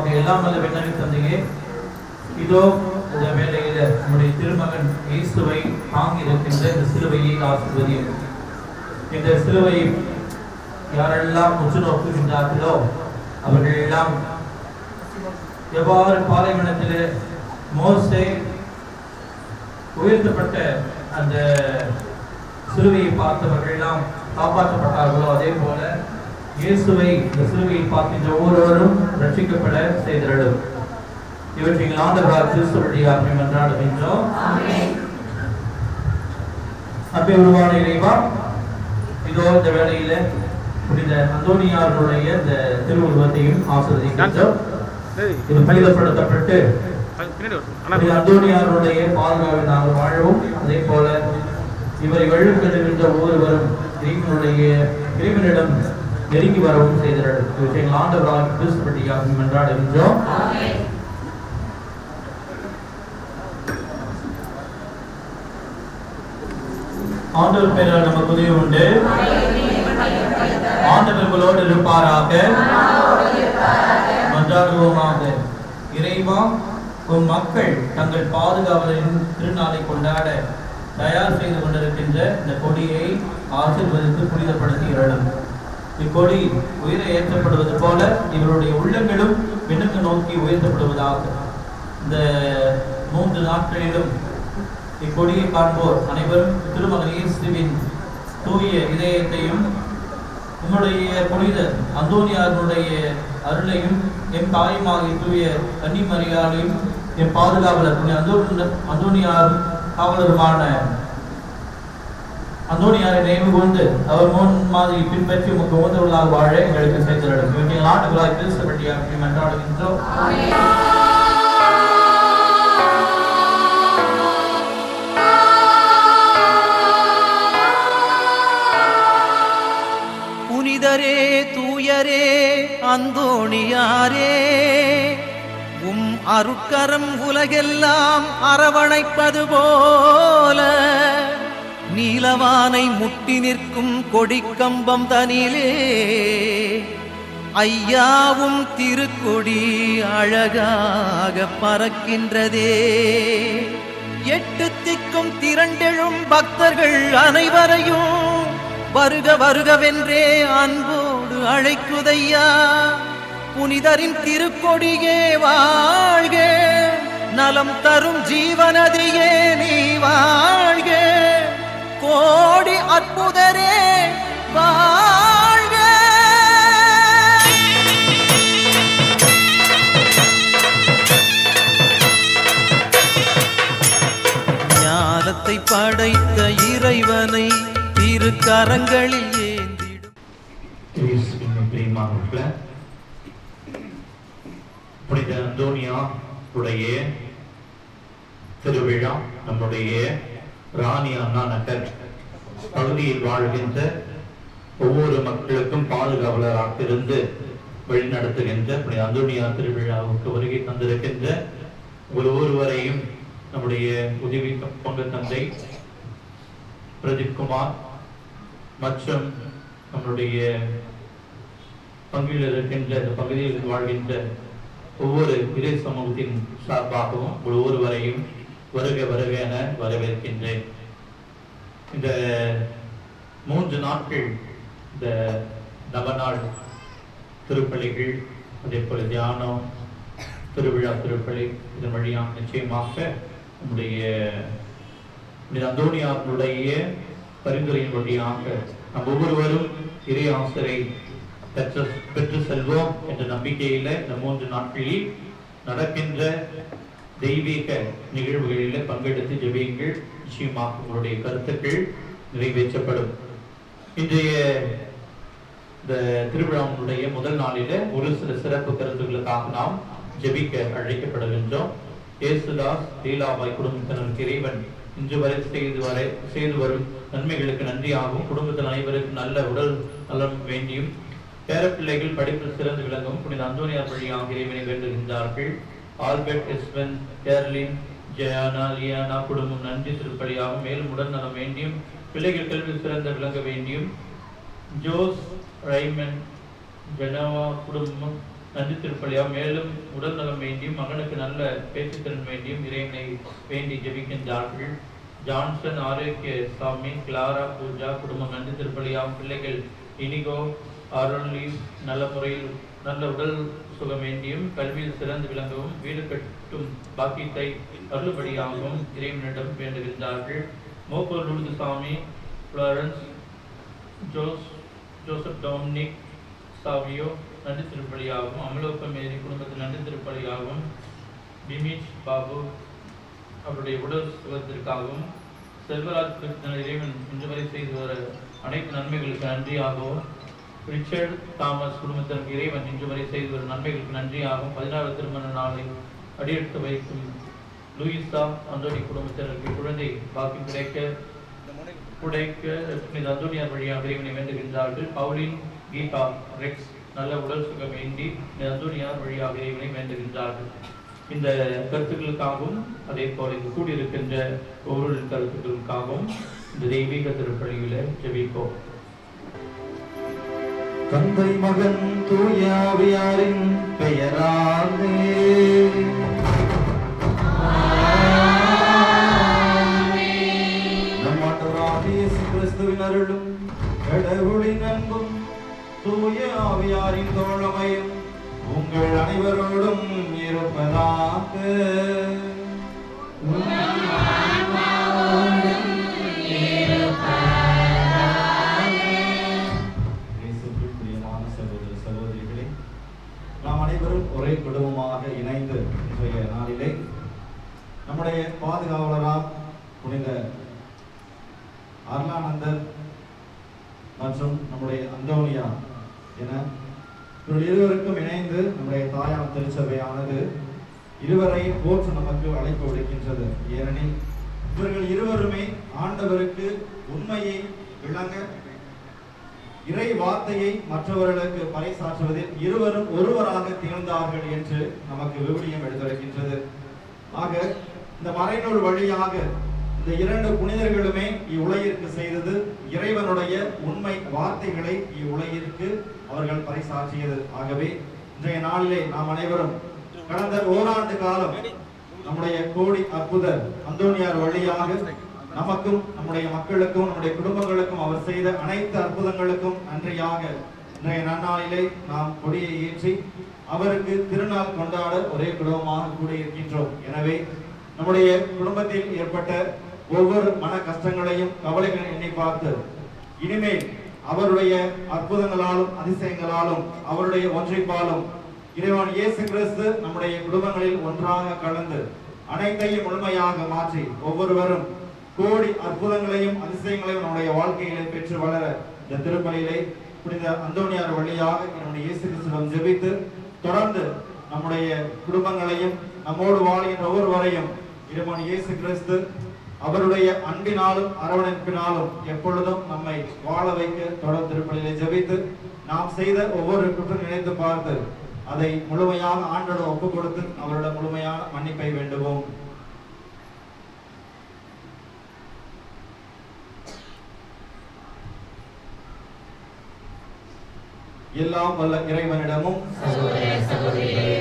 பிதாவாக எல்லாம் வல்ல விண்ணக தந்தையே, இதோ இந்த வேளையில நம்முடைய திருமகன் இயேசுவை தாங்கி இருக்கின்ற இந்த சிலுவையை ஆசீர்வதியும். இந்த சிலுவையை யாரெல்லாம் உற்று நோக்குகின்றார்களோ அவர்கள் எல்லாம் எவ்வாறு பாலைவனத்திலே மோசே உயர்த்தப்பட்ட அந்த சிலுவையை பார்த்தவர்கள் எல்லாம் காப்பாற்றப்பட்டார்களோ அதே போல இயேசுவை இந்த சிலுவையை பார்க்கின்ற ஒவ்வொருவரும் ரட்சிக்கப்பட செய்திருடும். இவற்றில் ஆண்டவராக கிறிஸ்து வழியாக மன்றாடுகின்றோம். அன்பே உருவான இறைவா, இதோ இந்த வேளையில புனித அந்தோனியாருடைய இந்த திருவுருவத்தையும் ஆசீர்வதிக்கின்றோம். இது பலிதப்படுத்தப்பட்டு அந்தோனியாருடைய பாதுகாவலை நாங்கள் வாழவும், அதே போல இவரை வழிபடுகின்ற ஒவ்வொருவரும் இறைவனிடம் நெருங்கி வரவும் செய்திருடும். இவற்றை ஆண்டவராக கிறிஸ்து வழியாக மன்றாடுகின்றோம். ஆண்டவர் பெயரால் நமக்கு உதவி உண்டு. ஆண்டவர்களோடு இருப்பாராக. மன்றாடுவோமாக. இறைவா, உம் மக்கள் தங்கள் பாதுகாவலின் திருநாளை கொண்டாட தயார் செய்து கொண்டிருக்கின்ற இந்த கொடியை ஆசீர்வதித்து புனிதப்படுத்துகிறோம். இக்கொடி உயிரை ஏற்றப்படுவது போல இவருடைய உள்ளங்களும் விண்ணுக்கு நோக்கி உயர்த்தப்படுவதாக. இந்த 3 நாட்களிலும் இக்கொடியை காண்போர் அனைவரும் திருமகன் இயேசுவின் தூய இதயத்தையும் உம்முடைய புனித அந்தோனியாருடைய அருளையும் எம் தாயுமாகிய தூய கன்னிமரியாளையும் எம் பாதுகாவலர் அந்தோனியார் காவலருமான அந்தோனியாரை நினைவு கொண்டு அவர் முன் மாதிரி பின்பற்றி உமக்கு உகந்தவர்களாக வாழ எங்களுக்கு செய்திருடும். இவற்றில் நாட்டுகளாய் கிறிஸ்து வழியாக மன்றாடுகின்றோம். புனிதரே, தூயரே, அந்தோணியாரே, உம் அருட்கரம் உலகெல்லாம் அரவணைப்பது போல நீலவானை முட்டி நிற்கும் கொடிக்கம்பம் தனிலே ஐயாவும் திருக்கொடி அழகாக பறக்கின்றதே. 8 திக்கும் திரண்டெழும் பக்தர்கள் அனைவரையும் வருக வருகவென்றே அன்போடு அழைக்குதையா. புனிதரின் திருக்கொடியே வாழ்க, நலம் தரும் ஜீவனதியே நீ வாழ்க, கோடி அற்புதரே வாழ்க. ஞானத்தை படைத்த இறைவனை திருக்கரங்களில் ஏந்திடும். புனித அந்தோனியாருடைய திருவிழா நம்முடைய ராணி அண்ணா நகர் பகுதியில் வாழ்கின்ற ஒவ்வொரு மக்களுக்கும் பாதுகாவலராக இருந்து வழிநடத்துகின்ற புனித அந்தோனியார் திருவிழாவுக்கு வருகை தந்திருக்கின்ற ஒவ்வொருவரையும் நம்முடைய உதவி பங்கு தந்தை பிரதீப் குமார் மற்றும் நம்முடைய பங்கில் இருக்கின்ற இந்த பகுதியில் வாழ்கின்ற ஒவ்வொரு இறை சமூகத்தின் சார்பாகவும் ஒவ்வொருவரையும் வருக வருக என வரவேற்கின்றேன். இந்த 3 நாட்கள் இந்த நவநாள் திருப்பலிகள், அதே போல தியானம், திருவிழா திருப்பலி, இதன் வழியாக நிச்சயமாக நம்முடைய அந்தோனியாருடைய பரிந்துரையின் வழியாக நம் ஒவ்வொருவரும் இறை ஆசிரை பெற்று செல்வோம் என்ற நம்பிக்கையில இந்த 3 நாட்களில் நடக்கின்ற தெய்வீக நிகழ்வுகளில் பங்கெடுத்து ஜெபியுங்கள். நிச்சயமாக உங்களுடைய கருத்துக்கள் நிறைவேற்றப்படும். இன்றைய இந்த திருவிழாவுடைய முதல் நாளில ஒரு சில சிறப்பு கருத்துக்களுக்காக நாம் ஜெபிக்க அழைக்கப்படுகின்றோம். இயேசுதாஸ் லீலாபாய் குடும்பத்தினருக்கு இறைவன் இன்று வரை செய்து வரும் நன்மைகளுக்கு நன்றியாகவும், குடும்பத்தில் அனைவருக்கும் நல்ல உடல் நலம் வேண்டியும், பேரப்பிள்ளைகள் படிப்பில் சிறந்து விளங்கவும் புனித அந்தோனியார் வழியாக இறைவனை வேண்டுகின்றார்கள். ஆல்பர்ட், எஸ்வன், கேர்லின், ஜயானா, லியானா குடும்பம் நன்றி திருப்பலியாக மேலும் உடல் நலம் வேண்டியும், பிள்ளைகள் கல்வி சிறந்த விளங்க வேண்டியும், ஜோஸ், ரைமன், ஜெனவா குடும்பம் நன்றி திருப்பலியா மேலும் உடல் நலம் வேண்டியும் மகனுக்கு நல்ல பேச்சுத்திறன் வேண்டியும் இறைவனை வேண்டி ஜெபிக்கின்றார்கள். ஜான்சன் ஆரோக்கிய சாமி, கிளாரா பூஜா குடும்பம் நன்றி திருப்பலியாம். பிள்ளைகள் இனிகோ அருள்லி நல்ல முறையில் நல்ல உடல் சுகம் வேண்டியும் கல்வியில் சிறந்து விளங்கவும் வீடு கட்டும் பாக்கியத்தை அருளுபடியாகவும் இறைவனிடம் வேண்டுகின்றார்கள். மோப்பூர் லூர்து சாமி, ஃப்ளாரன்ஸ் ஜோசப் டொமினிக் சாவியோ நன்றி திருப்பலியாகவும். அமலோப்ப மேரி குடும்பத்தில் நன்றி திருப்பலியாகவும். பிமிஷ் பாபு அவருடைய உடல் சுகத்திற்காகவும். செல்வராஜ் கிருஷ்ணன் இறைவன் இன்று வரை செய்து வர அனைத்து நன்மைகளுக்கு நன்றியாகவும். ரிச்சர்ட் தாமஸ் குடும்பத்திற்கு இறைவன் இன்று வரை செய்து வரும் நன்மைகளுக்கு நன்றியாகவும். 16 திருமண நாளை அடியெடுத்து வைக்கும் லூயிசா அந்தோனி குடும்பத்தினருக்கு குழந்தை பாக்கியம் கிடைக்க அந்தோனியார் வழியாக இறைவனை வேண்டுகின்றார்கள். பவுலின் கீதா ரெக்ஸ் நல்ல உடல் சுகம் வேண்டி அந்தோனியார் வழியாக இறைவனை வேண்டுகின்றார்கள். இந்த கருத்துக்களுக்காகவும் அதே போல இங்கு கூடியிருக்கின்ற ஒவ்வொரு கருத்துக்களுக்காகவும் இந்த தெய்வீக திருப்பலியில ஜெபிப்போம். தந்தை மகன் தூய ஆவியாரின் பெயராலே நம் ஆண்டவராகிய இயேசு கிறிஸ்துவின் அருளும் கடவுளின் அன்பும் தூய ஆவியாரின் தோழமையும் உங்கள் அனைவரோடும் இருப்பதாக. சகோதரிகளே, நாம் அனைவரும் ஒரே குடும்பமாக இணைந்து இன்றைய நாளிலே நம்முடைய பாதுகாவலராம் புனித அருளானந்தர் மற்றும் நம்முடைய அந்தோனியா என இவர்கள் இருவருக்கும் இணைந்து நம்முடைய தாயார் திருச்சபையானது இருவரை போற்று நமக்கு அழைப்பு விடுக்கின்றது. ஏனெனில் இவர்கள் இருவருமே ஆண்டவருக்கு உண்மையை விளங்க இறை வார்த்தையை மற்றவர்களுக்கு பறைசாற்றுவதில் இருவரும் ஒருவராக திகழ்ந்தார்கள் என்று நமக்கு விவிலியம் எடுத்துரைக்கின்றது. ஆக இந்த மறைநூல் வழியாக இந்த இரண்டு புனிதர்களுமே இவ்வுலகிற்கு செய்தது இறைவனுடைய உண்மை வார்த்தைகளை இவ்வுலகிற்கு அவர்கள் பறைசாற்றியது. ஆகவே இன்றைய நாளிலே நாம் அனைவரும் கடந்த ஓராண்டு காலம் நம்முடைய கோடி அற்புதர் அந்தோனியார் வழியாக நமக்கும் நம்முடைய மக்களுக்கும் நம்முடைய குடும்பங்களுக்கும் அவர் செய்த அனைத்து அற்புதங்களுக்கும் நன்றியாக இன்றைய நன்னாளிலே நாம் கொடியை ஏற்றி அவருக்கு திருநாள் கொண்டாட ஒரே குடும்பமாக கூடியிருக்கின்றோம். எனவே நம்முடைய குடும்பத்தில் ஏற்பட்ட ஒவ்வொரு மன கஷ்டங்களையும் கவலைகளையும் எண்ணி பார்த்து இனிமேல் அவருடைய அற்புதங்களாலும் அதிசயங்களாலும் அவருடைய ஒன்றிப்பாலும் இறைவன் இயேசு கிறிஸ்து நம்முடைய குடும்பங்களில் ஒன்றாக கலந்து அனைத்தையும் முழுமையாக மாற்றி ஒவ்வொருவரும் கோடி அற்புதங்களையும் அதிசயங்களையும் நம்முடைய வாழ்க்கையிலே பெற்று வளர இந்த திருப்பலியிலே புனித அந்தோனியார் வழியாக நம்முடைய இயேசு கிறிஸ்துவிடம் ஜெபித்து தொடர்ந்து நம்முடைய குடும்பங்களையும் நம்மோடு வாழ்கின்ற ஒவ்வொருவரையும் இறைவன் இயேசு கிறிஸ்து அவருடைய அன்பினாலும் அரவணைப்பினாலும் எப்பொழுதும் நம்மை வாழ வைக்க தொடர் திருப்பலியிலே ஜெபித்து நாம் செய்த ஒவ்வொரு குற்றம் நினைத்து பார்த்து அதை முழுமையாக ஆண்டோடு ஒப்புக் கொடுத்து அவருடைய முழுமையான மன்னிப்பை வேண்டுவோம். எல்லாம் வல்ல இறைவனிடமும் சகோதர சகோதரிகளே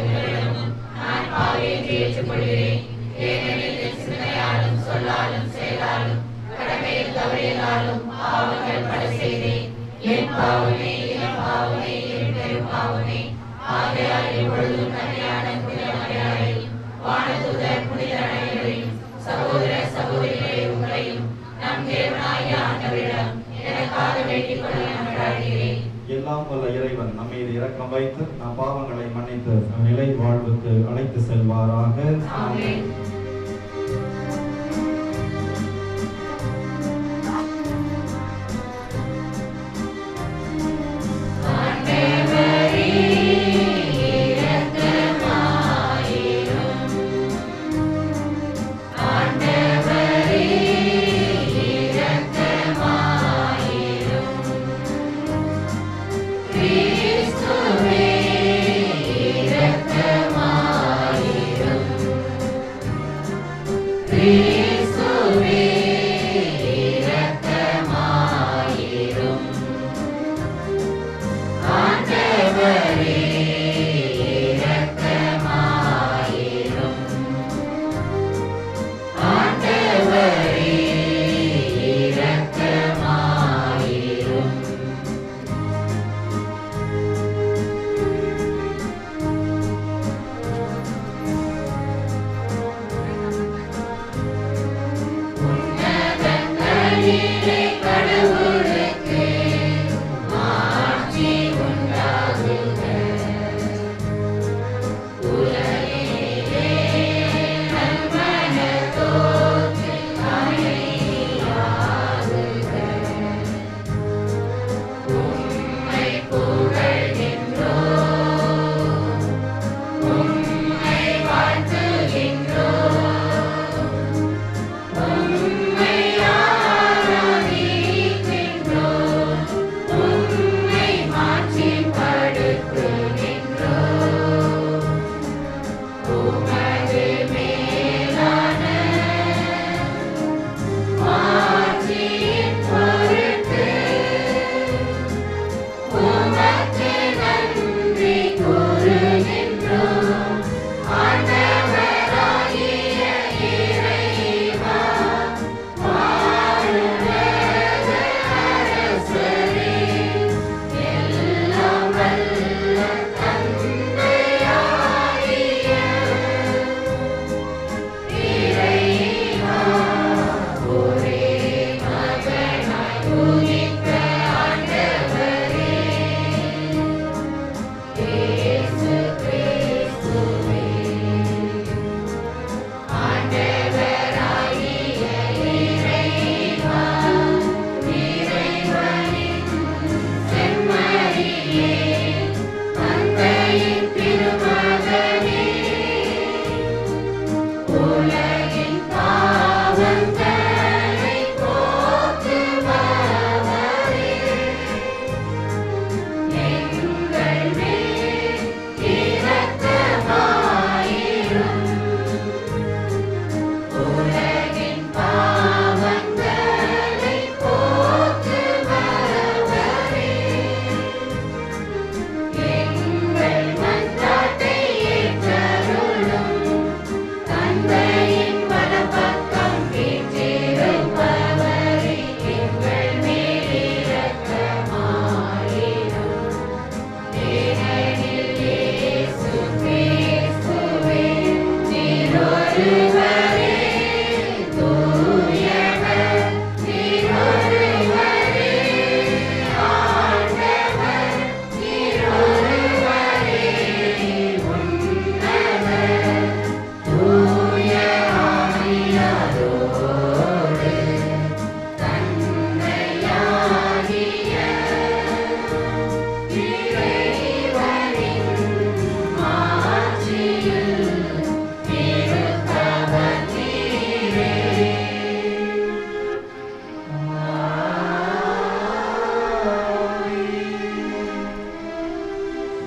உங்களையும் நம் தேவனாகிய ஆண்டவரிடம் எனக்காக வேண்டிக் கொள்ள மன்றாடுகிறேன். எல்லாம் வல்ல இறைவன் நம்ம மீது இரக்கம் வைத்து நம் பாவங்களை மன்னித்து நிலை வாழ்வுக்கு அழைத்து செல்வாராக. ஆமென்.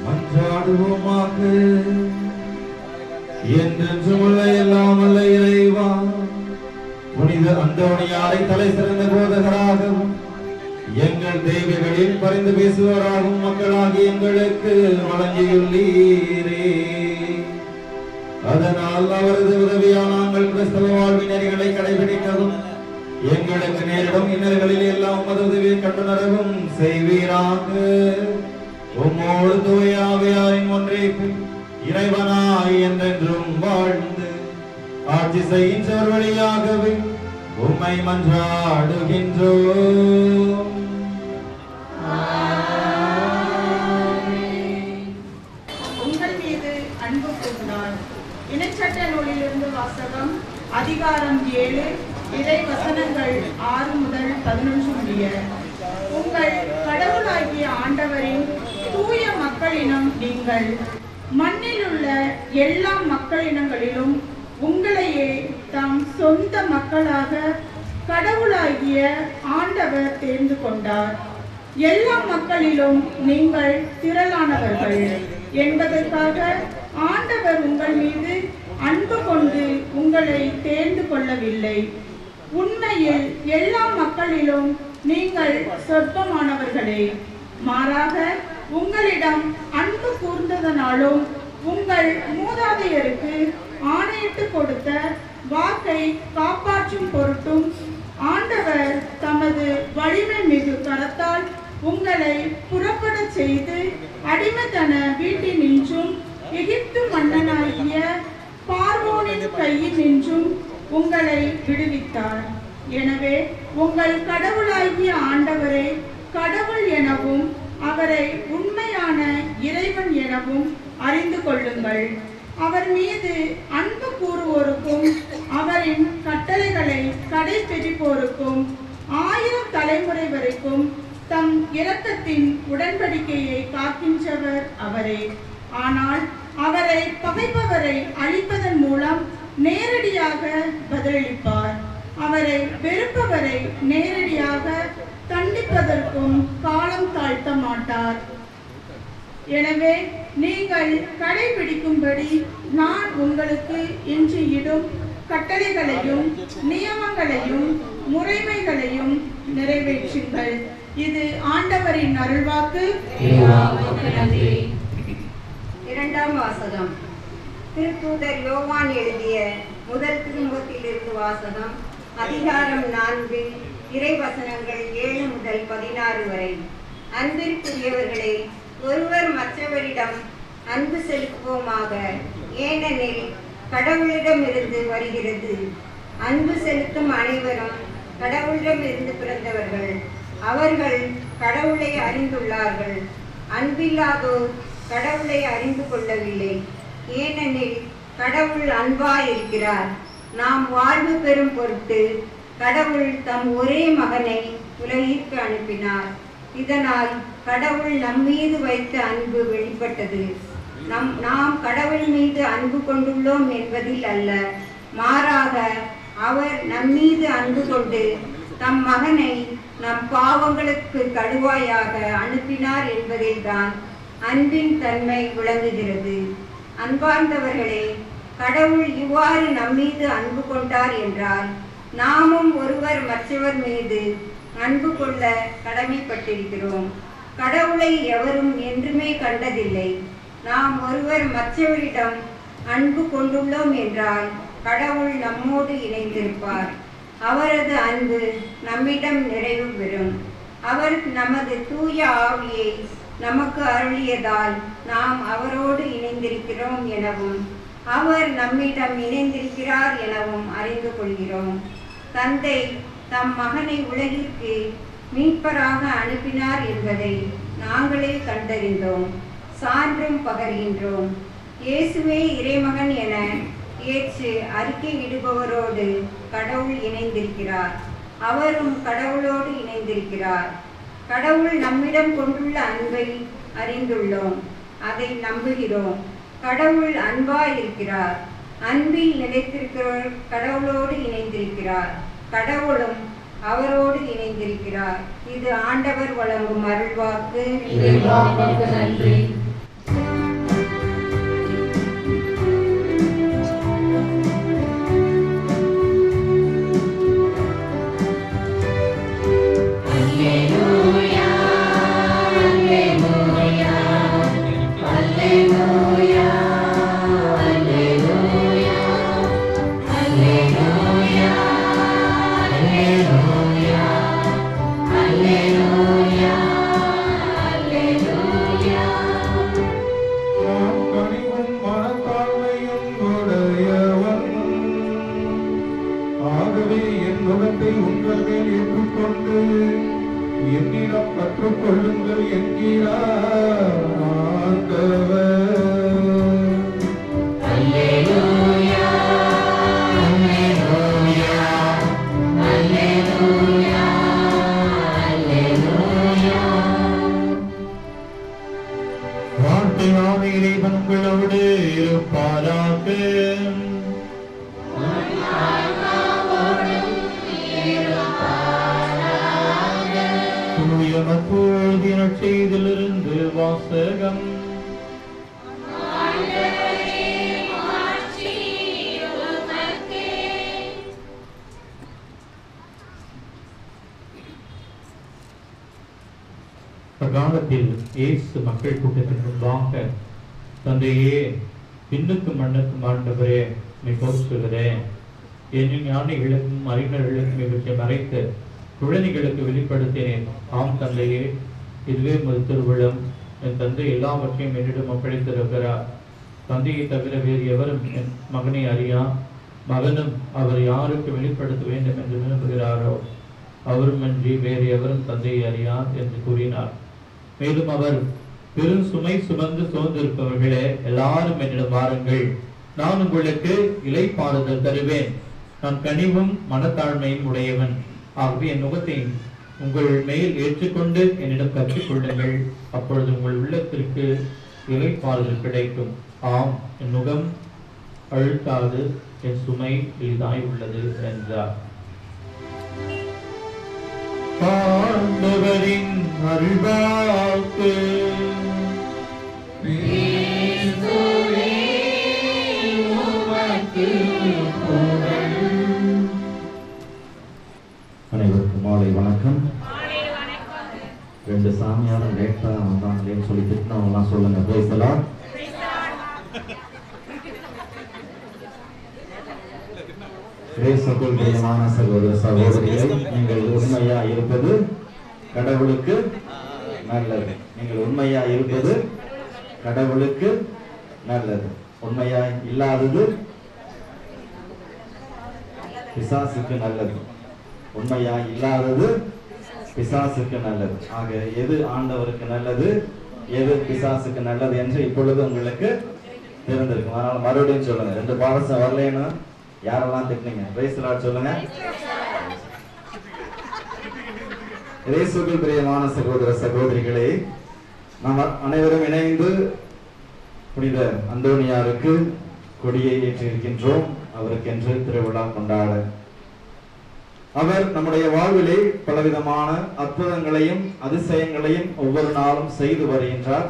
மன்றாடுவோமாக. என்றென்றுமுள்ள எல்லாம் வல்ல இறைவா, புனித அந்தோணியாரை தலை சிறந்த போதகராகவும் எங்கள் தேவைகளில் பரிந்து பேசுவராகவும் மக்களாகி எங்களுக்கு வழங்கியுள்ளீரே. அதனால் அவரது உதவியால் நாங்கள் கிறிஸ்தவ வாழ்வின் நெறிகளை கடைபிடிக்கவும் எங்களுக்கு நேரிடும் இன்னல்களில் எல்லாம் உமது உதவியை கண்டுணரவும் செய்வீராக. உம்மோடு தூய ஆவியாரின் ஒன்றிப்பு இறைவனாய் என்றென்றும் வாழ்ந்து ஆட்சி செய்கின்றவர் வழியாகவே உம்மை மன்றாடுகின்றோம். உங்கள் மீது அன்பு கூர்ந்தார். இணைச்சட்ட நூலிலிருந்து வாசகம். அதிகாரம் 7, இறை வசனங்கள் 6 முதல் 11 முடிய. உங்கள் கடவுளாகிய ஆண்டவரின் தூய மக்களினம் நீங்கள். மண்ணில் உள்ள எல்லா மக்களினங்களிலும் உங்களையே தம் சொந்த மக்களாக கடவுளாகிய ஆண்டவர் தேர்ந்து கொண்டார். எல்லா மக்களிலும் நீங்கள் திரளானவர்கள் என்பதற்காக ஆண்டவர் உங்கள் மீது அன்பு கொண்டு உங்களை தேர்ந்து கொள்ளவில்லை. உண்மையில் எல்லா மக்களிலும் நீங்கள் சொற்பமானவர்களே. மாறாக உங்களிடம் அன்பு கூர்ந்ததனாலும் உங்கள் மூதாதையருக்கு ஆணையிட்டு கொடுத்த வாக்கை காப்பாற்றும் பொருட்டும் ஆண்டவர் தமது வலிமை மிகு கரத்தால் உங்களை புறப்பட செய்து அடிமைத்தன வீட்டினின்றும் எகிப்து மன்னனாகிய பார்வோனின் கையினின்றும் உங்களை விடுவித்தார். எனவே உங்கள் கடவுளாகிய ஆண்டவரை கடவுள் எனவும் அவரை உண்மையான இறைவன் எனவும் அறிந்து கொள்ளுங்கள். அவர் மீது அன்பு கூறுவோருக்கும் அவரின் கட்டளைகளை கடைபிடிப்போருக்கும் 1000 தலைமுறை வரைக்கும் தம் இரக்கத்தின் உடன்படிக்கையை காக்கின்றவர் அவரே. ஆனால் அவரை பகைப்பவரை அழிப்பதன் மூலம் நேரடியாக பதிலளிப்பார். அவரை வெறுப்பவரை நேரடியாக தண்டிப்பதற்கும் காலம் தாழ்த்த மாட்டார். எனவே நீங்கள் கடைபிடிக்கும்படி நான் உங்களுக்கு இன்று இடும் கட்டளைகளையும் நியமங்களையும் முறைமைகளையும் நிறைவேற்றுங்கள். இது ஆண்டவரின் அருள்வாக்கு. இரண்டாம் வாசகம். திருத்தூதர் யோவான் எழுதிய முதல் திருமுகத்திலிருந்து வாசகம். அதிகாரம் 4, இறைவசனங்கள் 7 முதல் 16 வரை. அன்பிற்குரியவர்களே, ஒருவர் மற்றவரிடம் அன்பு செலுத்துவோமாக, ஏனெனில் கடவுளிடமிருந்து வருகிறது. அன்பு செலுத்தும் அனைவரும் கடவுளிடமிருந்து பிறந்தவர்கள். அவர்கள் கடவுளை அறிந்துள்ளார்கள். அன்பில்லாதோர் கடவுளை அறிந்து கொள்ளவில்லை. ஏனெனில் கடவுள் அன்பாயிருக்கிறார். நாம் வாழ்வு பெறும் பொருட்டு கடவுள் தம் ஒரே மகனை உலகிற்கு அனுப்பினார். இதனால் கடவுள் நம்மீது வைத்த அன்பு வெளிப்பட்டது. நாம் கடவுள் மீது அன்பு கொண்டுள்ளோம் என்பதில் அல்ல, மாறாக அவர் நம்மீது அன்பு கொண்டு தம் மகனை நம் பாவங்களுக்கு கடுவாயாக அனுப்பினார் என்பதில்தான் அன்பின் தன்மை விளங்குகிறது. அன்பார்ந்தவர்களே, கடவுள் இவ்வாறு நம்மீது அன்பு கொண்டார் என்றால் நாமும் ஒருவர் மற்றவர் மீது அன்பு கொள்ள கடமைப்பட்டிருக்கிறோம். கடவுளை எவரும் என்றுமே கண்டதில்லை. நாம் ஒருவர் மற்றவரிடம் அன்பு கொண்டுள்ளோம் என்றால் கடவுள் நம்மோடு இணைந்திருப்பார். அவரது அன்பு நம்மிடம் நிறைவு பெறும். அவர் நமது தூய ஆவியை நமக்கு அருளியதால் நாம் அவரோடு இணைந்திருக்கிறோம் எனவும் அவர் நம்மிடம் இணைந்திருக்கிறார் எனவும் அறிந்து கொள்கிறோம். தந்தை தம் மகனை உலகிற்கு மீட்பராக அனுப்பினார் என்பதை நாங்களே கண்டறிந்தோம், சான்றும் பகர்கின்றோம். இயேசுவே இறைமகன் என ஏற்று அறிக்கையிடுபவரோடு கடவுள் இணைந்திருக்கிறார். அவரும் கடவுளோடு இணைந்திருக்கிறார். கடவுள் நம்மிடம் கொண்டுள்ள அன்பை அறிந்துள்ளோம், அதை நம்புகிறோம். கடவுள் அன்பாயிருக்கிறார். அன்பில் நிலைத்திருக்கிறவர் கடவுளோடு இணைந்திருக்கிறார். கடவுளும் அவரோடு இணைந்திருக்கிறார். இது ஆண்டவர் வழங்கும் அருள்வாக்கு. நன்றி. கற்றுக்கொள்ளுங்கள் என்கிறார் ஆண்டவர். வாழ்க்கையான இறைவன் உங்களோடு இருப்பாராக. செய்திலிருந்து வாசகம். காலத்தில் இயேசு மக்கள் கூட்டத்திற்கு முன்பாக, தந்தையே, விண்ணுக்கும் மண்ணுக்கும் ஆண்டவரே, நீ போற்றுகிறேன். என் ஞானிகளுக்கும் அறிஞர்களுக்கும் இவற்றை மறைத்து குழந்தைகளுக்கு வெளிப்படுத்தினேன். ஆம் தந்தையே, இதுவே முதல் திருவிழம். என் தந்தை எல்லாவற்றையும் என்னிடம் ஒப்படைத்திருக்கிறார். தந்தையை தவிர வேறு எவரும் என் மகனை அறியா. மகனும் அவர் யாருக்கு வெளிப்படுத்த வேண்டும் என்று விரும்புகிறாரோ அவருமன்றி வேறு எவரும் தந்தையை அறியார் என்று கூறினார். மேலும் அவர், பெரும் சுமை சுமந்து சோர்ந்திருப்பவர்களே, எல்லாரும் என்னிடம் வாருங்கள், நான் உங்களுக்கு இளைப்பாறுதல் தருவேன். நான் கனிவும் மனத்தாழ்மையும் உடையவன். ஆகவே என் நுகத்தை உங்கள் மேல் ஏற்றுக்கொண்டு என்னிடம் கற்றுக்கொள்ளுங்கள், அப்பொழுது உங்கள் உள்ளத்திற்கு இளைப்பாறுதல் கிடைக்கும். ஆம், என் நுகம் அழுத்தாது, என் சுமை எளிதாய் உள்ளது என்றார். ஆண்டவரின் அருள்வாக்கு. அனைவருக்கும் மாலை வணக்கம். 2 சாமியாரும் லேட்டா வந்தாங்களேன்னு சொல்லி திட்டினவங்கலாம் சொல்லுங்க. Praise the Lord. கிறிஸ்துவுக்குள் பிரியமான சகோதர சகோதரிகளே, நீங்கள் உண்மையா இருப்பது கடவுளுக்கு நல்லது. நீங்கள் உண்மையா இருப்பது கடவுளுக்கு நல்லது. உண்மையா இல்லாதது பிசாசுக்கு நல்லது. உண்மையா இல்லாதது பிசாசுக்கு நல்லது. ஆக எது ஆண்டவருக்கு நல்லது, எது பிசாசுக்கு நல்லது என்று இப்பொழுது உங்களுக்கு தெரிந்திருக்கும். அதனால மறுபடியும் சொல்லுங்க. 2 பாடசம் வரலன்னு யாரெல்லாம் திட்டினீங்க? பிரைஸ் தி லார்ட் சொல்லுங்க. இயேசுவுக்குள் பிரியமான சகோதர சகோதரிகளே, நாம் அனைவரும் இணைந்து புனித அந்தோனியாருக்கு கொடியை ஏற்றிருக்கின்றோம். அவருக்கென்று திருவிழா கொண்டாட அவர் நம்முடைய வாழ்விலே பலவிதமான அற்புதங்களையும் அதிசயங்களையும் ஒவ்வொரு நாளும் செய்து வருகின்றார்.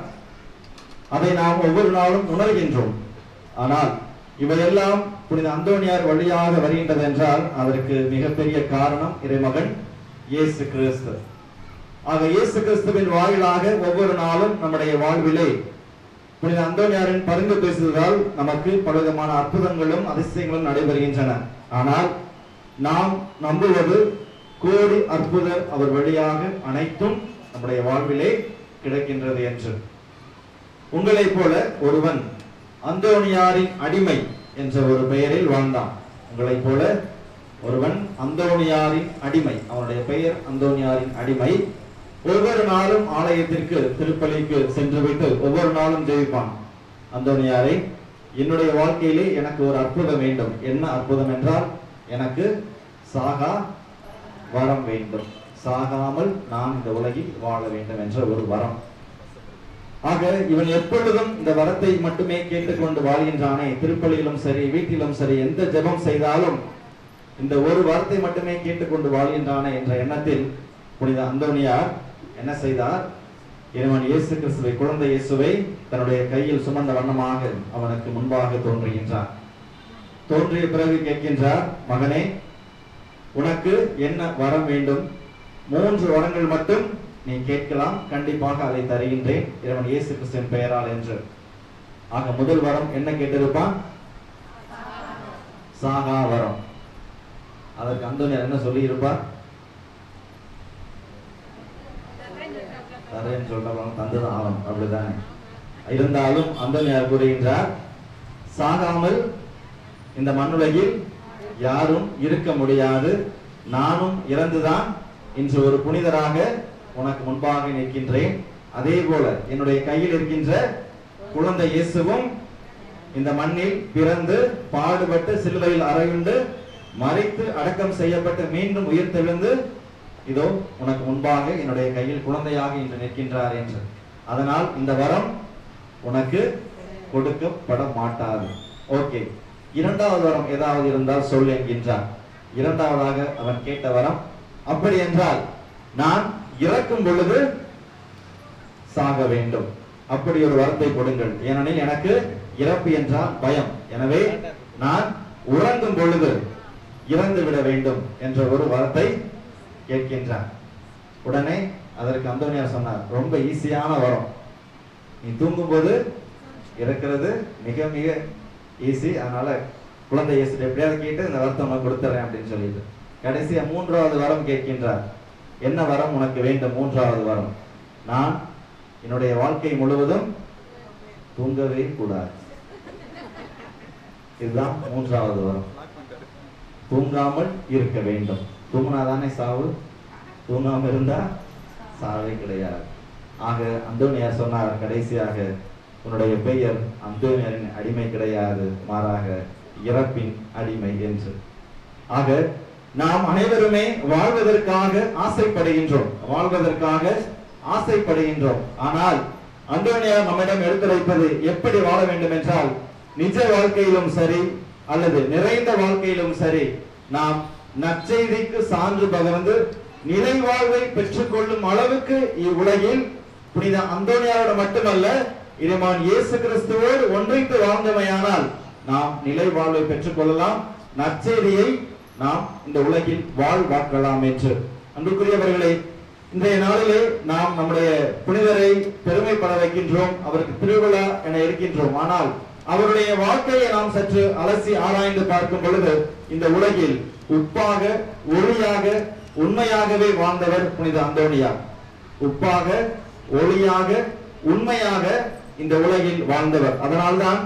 அதை நாம் ஒவ்வொரு நாளும் உணர்கின்றோம். ஆனால் இவையெல்லாம் புனித அந்தோனியார் வழியாக வருகின்றது என்றால் அதற்கு மிகப்பெரிய காரணம் இறைமகன் இயேசு கிறிஸ்து. ஆக இயேசு கிறிஸ்துவின் வாயிலாக ஒவ்வொரு நாளும் நம்முடைய வாழ்விலே புனித அந்தோனியாரின் பரிந்து பேசுவதால் நமக்கு பலவிதமான அற்புதங்களும் அதிசயங்களும் நடைபெறுகின்றன. ஆனால் நாம் நம்புவது கோடி அற்புதர் அவர் வழியாக அனைத்தும் நம்முடைய வாழ்விலே கிடைக்கின்றது என்று. உங்களைப் போல ஒருவன் அந்தோனியாரின் அடிமை என்ற ஒரு பெயரில் வாழ்ந்தான். உங்களைப் போல ஒருவன் அந்தோனியாரின் அடிமை, அவனுடைய பெயர் அந்தோனியாரின் அடிமை. ஒவ்வொரு நாளும் ஆலயத்திற்கு திருப்பலிக்கு சென்றுவிட்டு ஒவ்வொரு நாளும் ஜெபிப்பான். அந்தோனியாரை, என்னுடைய வாழ்க்கையிலே எனக்கு ஒரு அற்புதம் வேண்டும். என்ன அற்புதம் என்றால், எனக்கு சாகா வரம் வேண்டும். சாகாமல் நான் இந்த உலகில் வாழ வேண்டும் என்ற ஒரு வரம். ஆக இவன் எப்பொழுதும் இந்த வரத்தை மட்டுமே கேட்டுக்கொண்டு வாழ்கின்றானே. திருப்பலியிலும் சரி, வீட்டிலும் சரி, எந்த ஜெபம் செய்தாலும் இந்த ஒரு வரத்தை மட்டுமே கேட்டுக்கொண்டு வாழ்கின்றானே என்ற எண்ணத்தில் புனித அந்தோனியார் என்ன செய்தார்? இறைவன் இயேசு கிறிஸ்துவை, குழந்தை இயேசுவை தன்னுடைய கையில் சுமந்த வண்ணமாக அவனுக்கு முன்பாக தோன்றுகின்றார். தோன்றிய பிறகு கேட்கின்றார், மகனே, உனக்கு என்ன வரம் வேண்டும்? 3 வரங்கள் மட்டும் நீ கேட்கலாம், கண்டிப்பாக அதை தருகின்றேன் இறைவன் இயேசு கிறிஸ்துவின் பெயரால் என்று. ஆக முதல் வரம் என்ன கேட்டிருப்பான்? சாகா வரம். அதற்கு அந்தோனியார் என்ன சொல்லி இருப்பார்? தரேன்னு சொல்றவங்க தந்துதான் ஆகும், அப்படிதானே? இருந்தாலும் அந்தோனியார் கூறுகின்றார், சாகாமல் இந்த மண்ணுலகில் யாரும் இருக்க முடியாது. நானும் இறந்துதான் இன்று ஒரு புனிதராக உனக்கு முன்பாக நிற்கின்றேன். அதே போல என்னுடைய கையில் இருக்கின்ற குழந்தை இயேசுவும் இந்த மண்ணில் பிறந்து பாடுபட்டு சிலுவையில் அறையுண்டு மரித்து அடக்கம் செய்யப்பட்டு மீண்டும் உயிர் தெழுந்து இதோ உனக்கு முன்பாக என்னுடைய கையில் குழந்தையாக இன்று நிற்கின்றார் என்று. அதனால் இந்த வரம் உனக்கு கொடுக்கப்பட மாட்டாது. ஓகே, 2வது வரம் ஏதாவது இருந்தால் சொல் என்கின்றார். 2வதாக அவன் கேட்ட வரம், அப்படி என்றால் நான் இறக்கும் பொழுது சாக வேண்டும், அப்படி ஒரு வரத்தை கொடுங்கள். ஏனெனில் எனக்கு இறப்பு என்றால் பயம். எனவே நான் உறங்கும் பொழுது இறந்து விட வேண்டும் என்ற ஒரு வரத்தை கேட்கின்றார். உடனே அதற்கு அந்தோனியார் சொன்னார், ரொம்ப ஈஸியான வரம். நீ தூங்கும் போது இறக்கிறது மிக மிக ஈஸி. அதனால குழந்தை இயேசு எப்படியாவது கேட்டு இந்த வரத்தை உனக்கு கொடுத்துறேன் அப்படின்னு சொல்லிட்டு கடைசியா 3வது வரம் கேட்கின்றார். என்ன வரம் உனக்கு வேண்டும்? 3வது வரம், நான் என்னுடைய வாழ்க்கை முழுவதும் தூங்கவே கூடாது. இதுதான் மூன்றாவது வரம். தூங்காமல் இருக்க வேண்டும். தூங்கினாதானே சாவு, தூங்காம இருந்தா சாவே கிடையாது. ஆக அந்தோனியார் சொன்னார் கடைசியாக, உன்னுடைய பெயர் அந்தோனியாரின் அடிமை கிடையாது, மாறாக இறப்பின் அடிமை என்று. ஆக நாம் அனைவருமே வாழ்வதற்காக ஆசைப்படுகின்றோம். ஆனால் அந்தோனியார் நம்மிடம் எடுத்துரைப்பது எப்படி வாழ வேண்டும் என்றால், நிஜ வாழ்க்கையிலும் சரி அல்லது நிறைந்த வாழ்க்கையிலும் சரி, நாம் நற்செய்திக்கு சான்று பகர்ந்து நிலை வாழ்வை பெற்றுக் கொள்ளும் அளவுக்கு இவ்வுலகில் புனித அந்தோனியாரோடு மட்டுமல்ல, இறைமான் இயேசு கிறிஸ்துவோடு ஒன்றித்து வாழ்ந்தமையானால் நாம் நிலை வாழ்வை பெற்றுக் கொள்ளலாம், நற்செய்தியை நாம் இந்த உலகில் வாழ்வாக்கலாம் என்று. அன்புக்குரியவர்களே, இன்றைய நாளிலே நாம் நம்முடைய புனிதரை பெருமைப்பட வைக்கின்றோம், அவருக்கு திருவிழா என இருக்கின்றோம். ஆனால் அவருடைய வாழ்க்கையை நாம் சற்று அலசி ஆராய்ந்து பார்க்கும் பொழுது, இந்த உலகில் உப்பாக, ஒளியாக, உண்மையாகவே வாழ்ந்தவர் புனித அந்தோனியார். உப்பாக, ஒளியாக, உண்மையாக இந்த உலகில் வாழ்ந்தவர். அதனால்தான்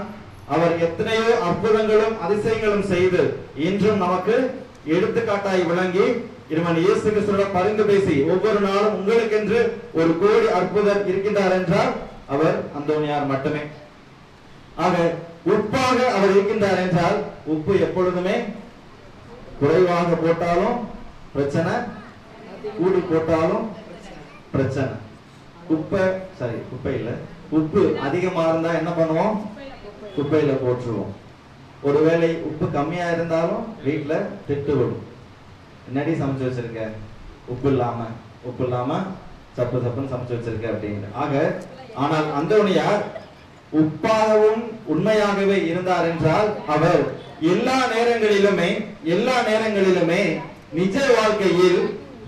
அவர் எத்தனையோ அற்புதங்களும் அதிசயங்களும் செய்து இன்றும் நமக்கு எடுத்துக்காட்டாய் விளங்கி இறைவன் இயேசு கிறிஸ்துவுடன் பரிந்து பேசி ஒவ்வொரு நாளும் உங்களுக்கென்று ஒரு கோடி அற்புதர் இருக்கின்றார் என்றால் அவர் அந்தோனியார் மட்டுமே. ஆக உப்பாக அவர் இருக்கின்றார் என்றால், உப்பு எப்பொழுதுமே குறைவாக போட்டாலும் பிரச்சனை, கூடி போட்டாலும் பிரச்சனை. குப்பை இல்ல, உப்பு அதிகமா இருந்தா என்ன பண்ணுவோம்? குப்பையில போட்டுருவோம். ஒருவேளை உப்பு கம்மியா இருந்தாலும் வீட்டுல திட்டு விடும், என்னடி சமைச்சு வச்சிருக்க, உப்பு இல்லாம சப்புன்னு சமைச்சு வச்சிருக்க அப்படின்னு. ஆக ஆனால் அந்தோனியார் உப்பாகவும் உண்மையாகவே இருந்தார் என்றால், அவர் எல்லா நேரங்களிலுமே நிஜ வாழ்க்கையில்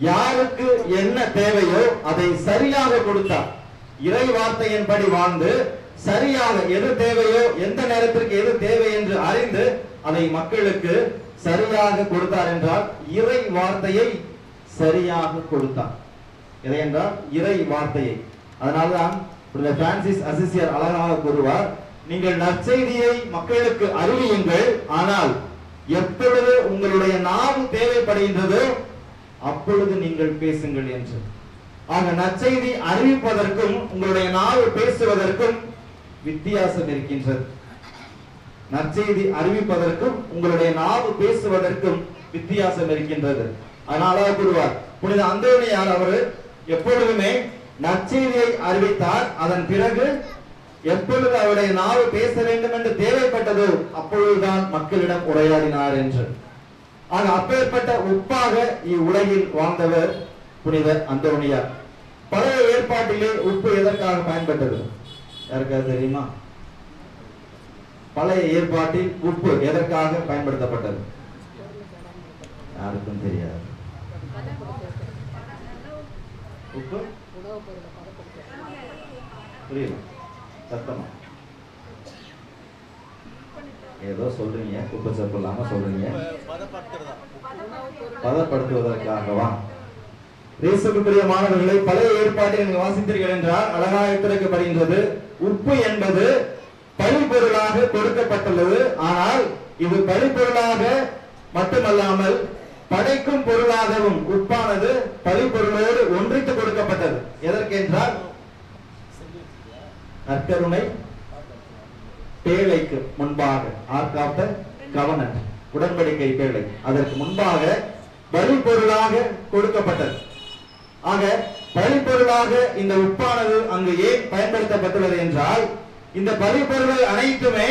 யாருக்கு என்ன தேவையோ அதை சரியாக கொடுத்தார். இறை வார்த்தையின்படி வாழ்ந்து சரியாக எது தேவையோ, எந்த நேரத்திற்கு எது தேவை என்று அறிந்து அதை மக்களுக்கு சரியாக கொடுத்தார் என்றால், இறை வார்த்தையை சரியாக கொடுத்தார். எதை என்றால் இறை வார்த்தையை. அதனால்தான் பிரான்சிஸ் அசிசியர் அழகாக கூறுவார், நீங்கள் நற்செய்தியை மக்களுக்கு அறிவியுங்கள், ஆனால் எப்பொழுது உங்களுடைய நாவு தேவைப்படுகின்றதோ அப்பொழுது நீங்கள் பேசுங்கள் என்று. ஆக நற்செய்தி அறிவிப்பதற்கும் உங்களுடைய நாவு பேசுவதற்கும் வித்தியாசம் இருக்கின்றது. நற்செய்தி அறிவிப்பதற்கும் உங்களுடைய நாவு பேசுவதற்கும் வித்தியாசம் இருக்கின்றது. அதனால கூறுவார் புனித அந்தோனியார் அவர் எப்பொழுதுமே நற்செய்தியை அறிவித்தார். அதன் பிறகு எப்பொழுது அவருடைய நாவு பேச வேண்டும் என்று தேவைப்பட்டதோ அப்பொழுதுதான் மக்களிடம் உரையாடினார் என்று. ஆக அப்பேற்பட்ட உப்பாக இவ்வுலகில் வாழ்ந்தவர் புனித அந்தோனியார். பழைய ஏற்பாட்டிலே உப்பு எதற்காக பயன்பட்டது யாருக்காவது தெரியுமா? பழைய ஏற்பாட்டில் உப்பு எதற்காக பயன்படுத்தப்பட்டது? யாருக்கும் தெரியாது. உப்பு புரியல, சத்தமா ஏதோ சொல்றீங்க, உப்பு சப்பு இல்லாம சொல்றீங்க. பதப்படுத்துவதற்காகவா? இயேசுவுக்குரிய மாணவர்களை, பழைய ஏற்பாட்டில் நீங்கள் வாசித்தீர்கள் என்றால் அழகாக எடுத்துரைக்கப்படுகின்றது, உப்பு என்பது பழிப்பொருளாக கொடுக்கப்பட்டுள்ளது. ஆனால் இது பழிப்பொருளாக மட்டுமல்லாமல் படைக்கும் பொருளாகவும் உப்பானது பழிப்பொருளோடு ஒன்றித்து கொடுக்கப்பட்டது. எதற்கென்றால் நற்கருணை பேழைக்கு முன்பாக, ஆர்க் ஆஃப் தி கவனன்ட், உடன்படிக்கை பேழை, அதற்கு முன்பாக பலிப்பொருளாக கொடுக்கப்பட்டது. ஆக பலிப்பொருளாக இந்த உப்பானது அங்கு ஏன் பயன்படுத்தப்பட்டுள்ளது என்றால், இந்த பலிப்பொருள் அனைத்துமே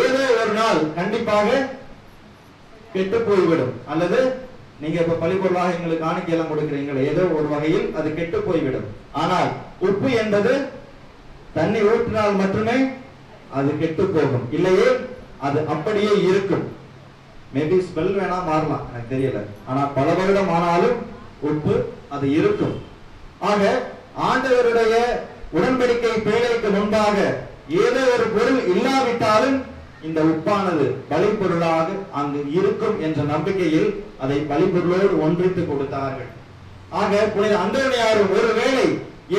ஏதோ ஒரு நாள் கண்டிப்பாக கெட்டு போய்விடும். அல்லது நீங்க இப்ப பலிப்பொருளாக எங்களுக்கு காணிக்கையெல்லாம் கொடுக்கிறீங்களே, ஏதோ ஒரு வகையில் அது கெட்டு போய்விடும். ஆனால் உப்பு என்பது தண்ணி ஊற்றினால் மட்டுமே அது கெட்டு போகும், இல்லையே அது அப்படியே இருக்கும். மேபி ஸ்மெல் வேணா மாறலாம், எனக்கு தெரியல, ஆனா பல வருடம் ஆனாலும் உப்பு அது இருக்கும். ஆக ஆண்டவருடைய உடன்படிக்கை பேழைக்கு முன்பாக ஏதோ ஒரு பொருள் இல்லாவிட்டாலும் இந்த உப்பானது பலிப்பொருளாக அங்கு இருக்கும் என்ற நம்பிக்கையில் அதை பலிப்பொருளோடு ஒன்றித்து கொடுத்தார்கள். ஆக புனித அந்தோனியாரும் ஒருவேளை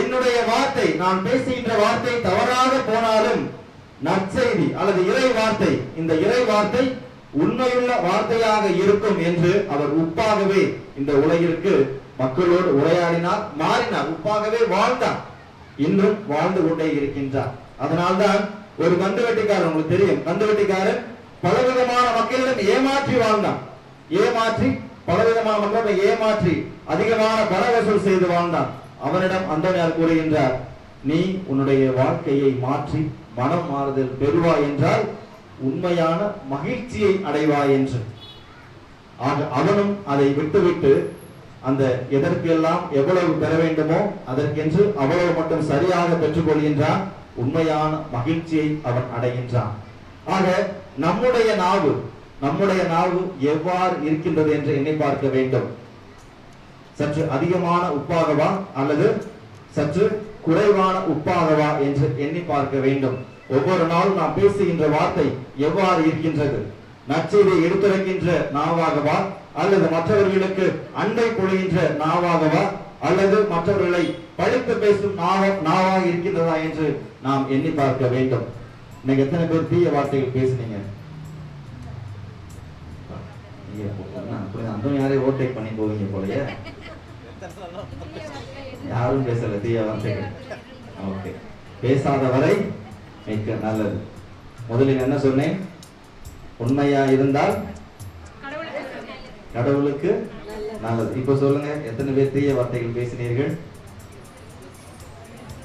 என்னுடைய வார்த்தை, நான் பேசுகின்ற வார்த்தை தவறாக போனாலும் நற்செய்தி அல்லது இறை வார்த்தை, இந்த இறை வார்த்தை உண்மையுள்ள வார்த்தையாக இருக்கும் என்று அவர் உப்பாகவே இந்த உலகிற்கு மக்களோடு உரையாடினார், மாறினார், உப்பாகவே வாழ்ந்தார், இன்னும் வாழ்ந்து கொண்டே இருக்கின்றார். அதனால்தான் ஒரு கந்துவட்டிக்காரன், உங்களுக்கு தெரியும், கந்துவட்டிக்காரன் பலவிதமான மக்களிடம் ஏமாற்றி வாழ்ந்தான், ஏமாற்றி பலவிதமான மக்களிடம் ஏமாற்றி அதிகமான பண வசூல் செய்து வாழ்ந்தான். அவனிடம் அந்தோனியார் கூறுகின்றார், நீ உன்னுடைய வாழ்க்கையை மாற்றி மனம் மாறுதல் பெறுவாய் என்றால் உண்மையான மகிழ்ச்சியை அடைவாய் என்று. ஆக அவனும் அதை விட்டுவிட்டு அந்த எதற்கெல்லாம் எவ்வளவு பெற வேண்டுமோ அதற்கென்று அவ்வளவு மட்டும் சரியாக பெற்றுக் கொள்கின்றான், உண்மையான மகிழ்ச்சியை அவன் அடைகின்றான். ஆக நம்முடைய நாவு எவ்வாறு இருக்கின்றது என்று எண்ணி பார்க்க வேண்டும். சற்று அதிகமான உப்பாகவா அல்லது சற்று குறைவான உப்பாகவா என்று எண்ணி பார்க்க வேண்டும். ஒவ்வொரு நாளும் நாம் பேசுகின்ற வார்த்தை எவ்வாறு இருக்கின்றது? நற்செய்தியை எடுத்துரைக்கின்ற நாவாகவா அல்லது மற்றவர்களுக்கு அண்டை பொழிகின்ற நாவாகவா அல்லது மற்றவர்களை பழித்து பேசும் நாவாக இருக்கின்றதா என்று நாம் எண்ணி பார்க்க வேண்டும். இன்னைக்கு எத்தனை பேர் தீய வார்த்தைகள் பேசுனீங்க? யாரையும் ஓவர்டேக் பண்ணி போவீங்க போலயே. யாரும் பேசல தீய வார்த்தைகள். ஓகே, பேசாத வரை மிக்க நல்லது. முதலில் என்ன சொன்னேன்? உண்மையா இருந்தால் கடவுளுக்கு நல்லது. இப்ப சொல்லுங்க, எத்தனை பேர் தீய வார்த்தைகள் பேசினீர்கள்?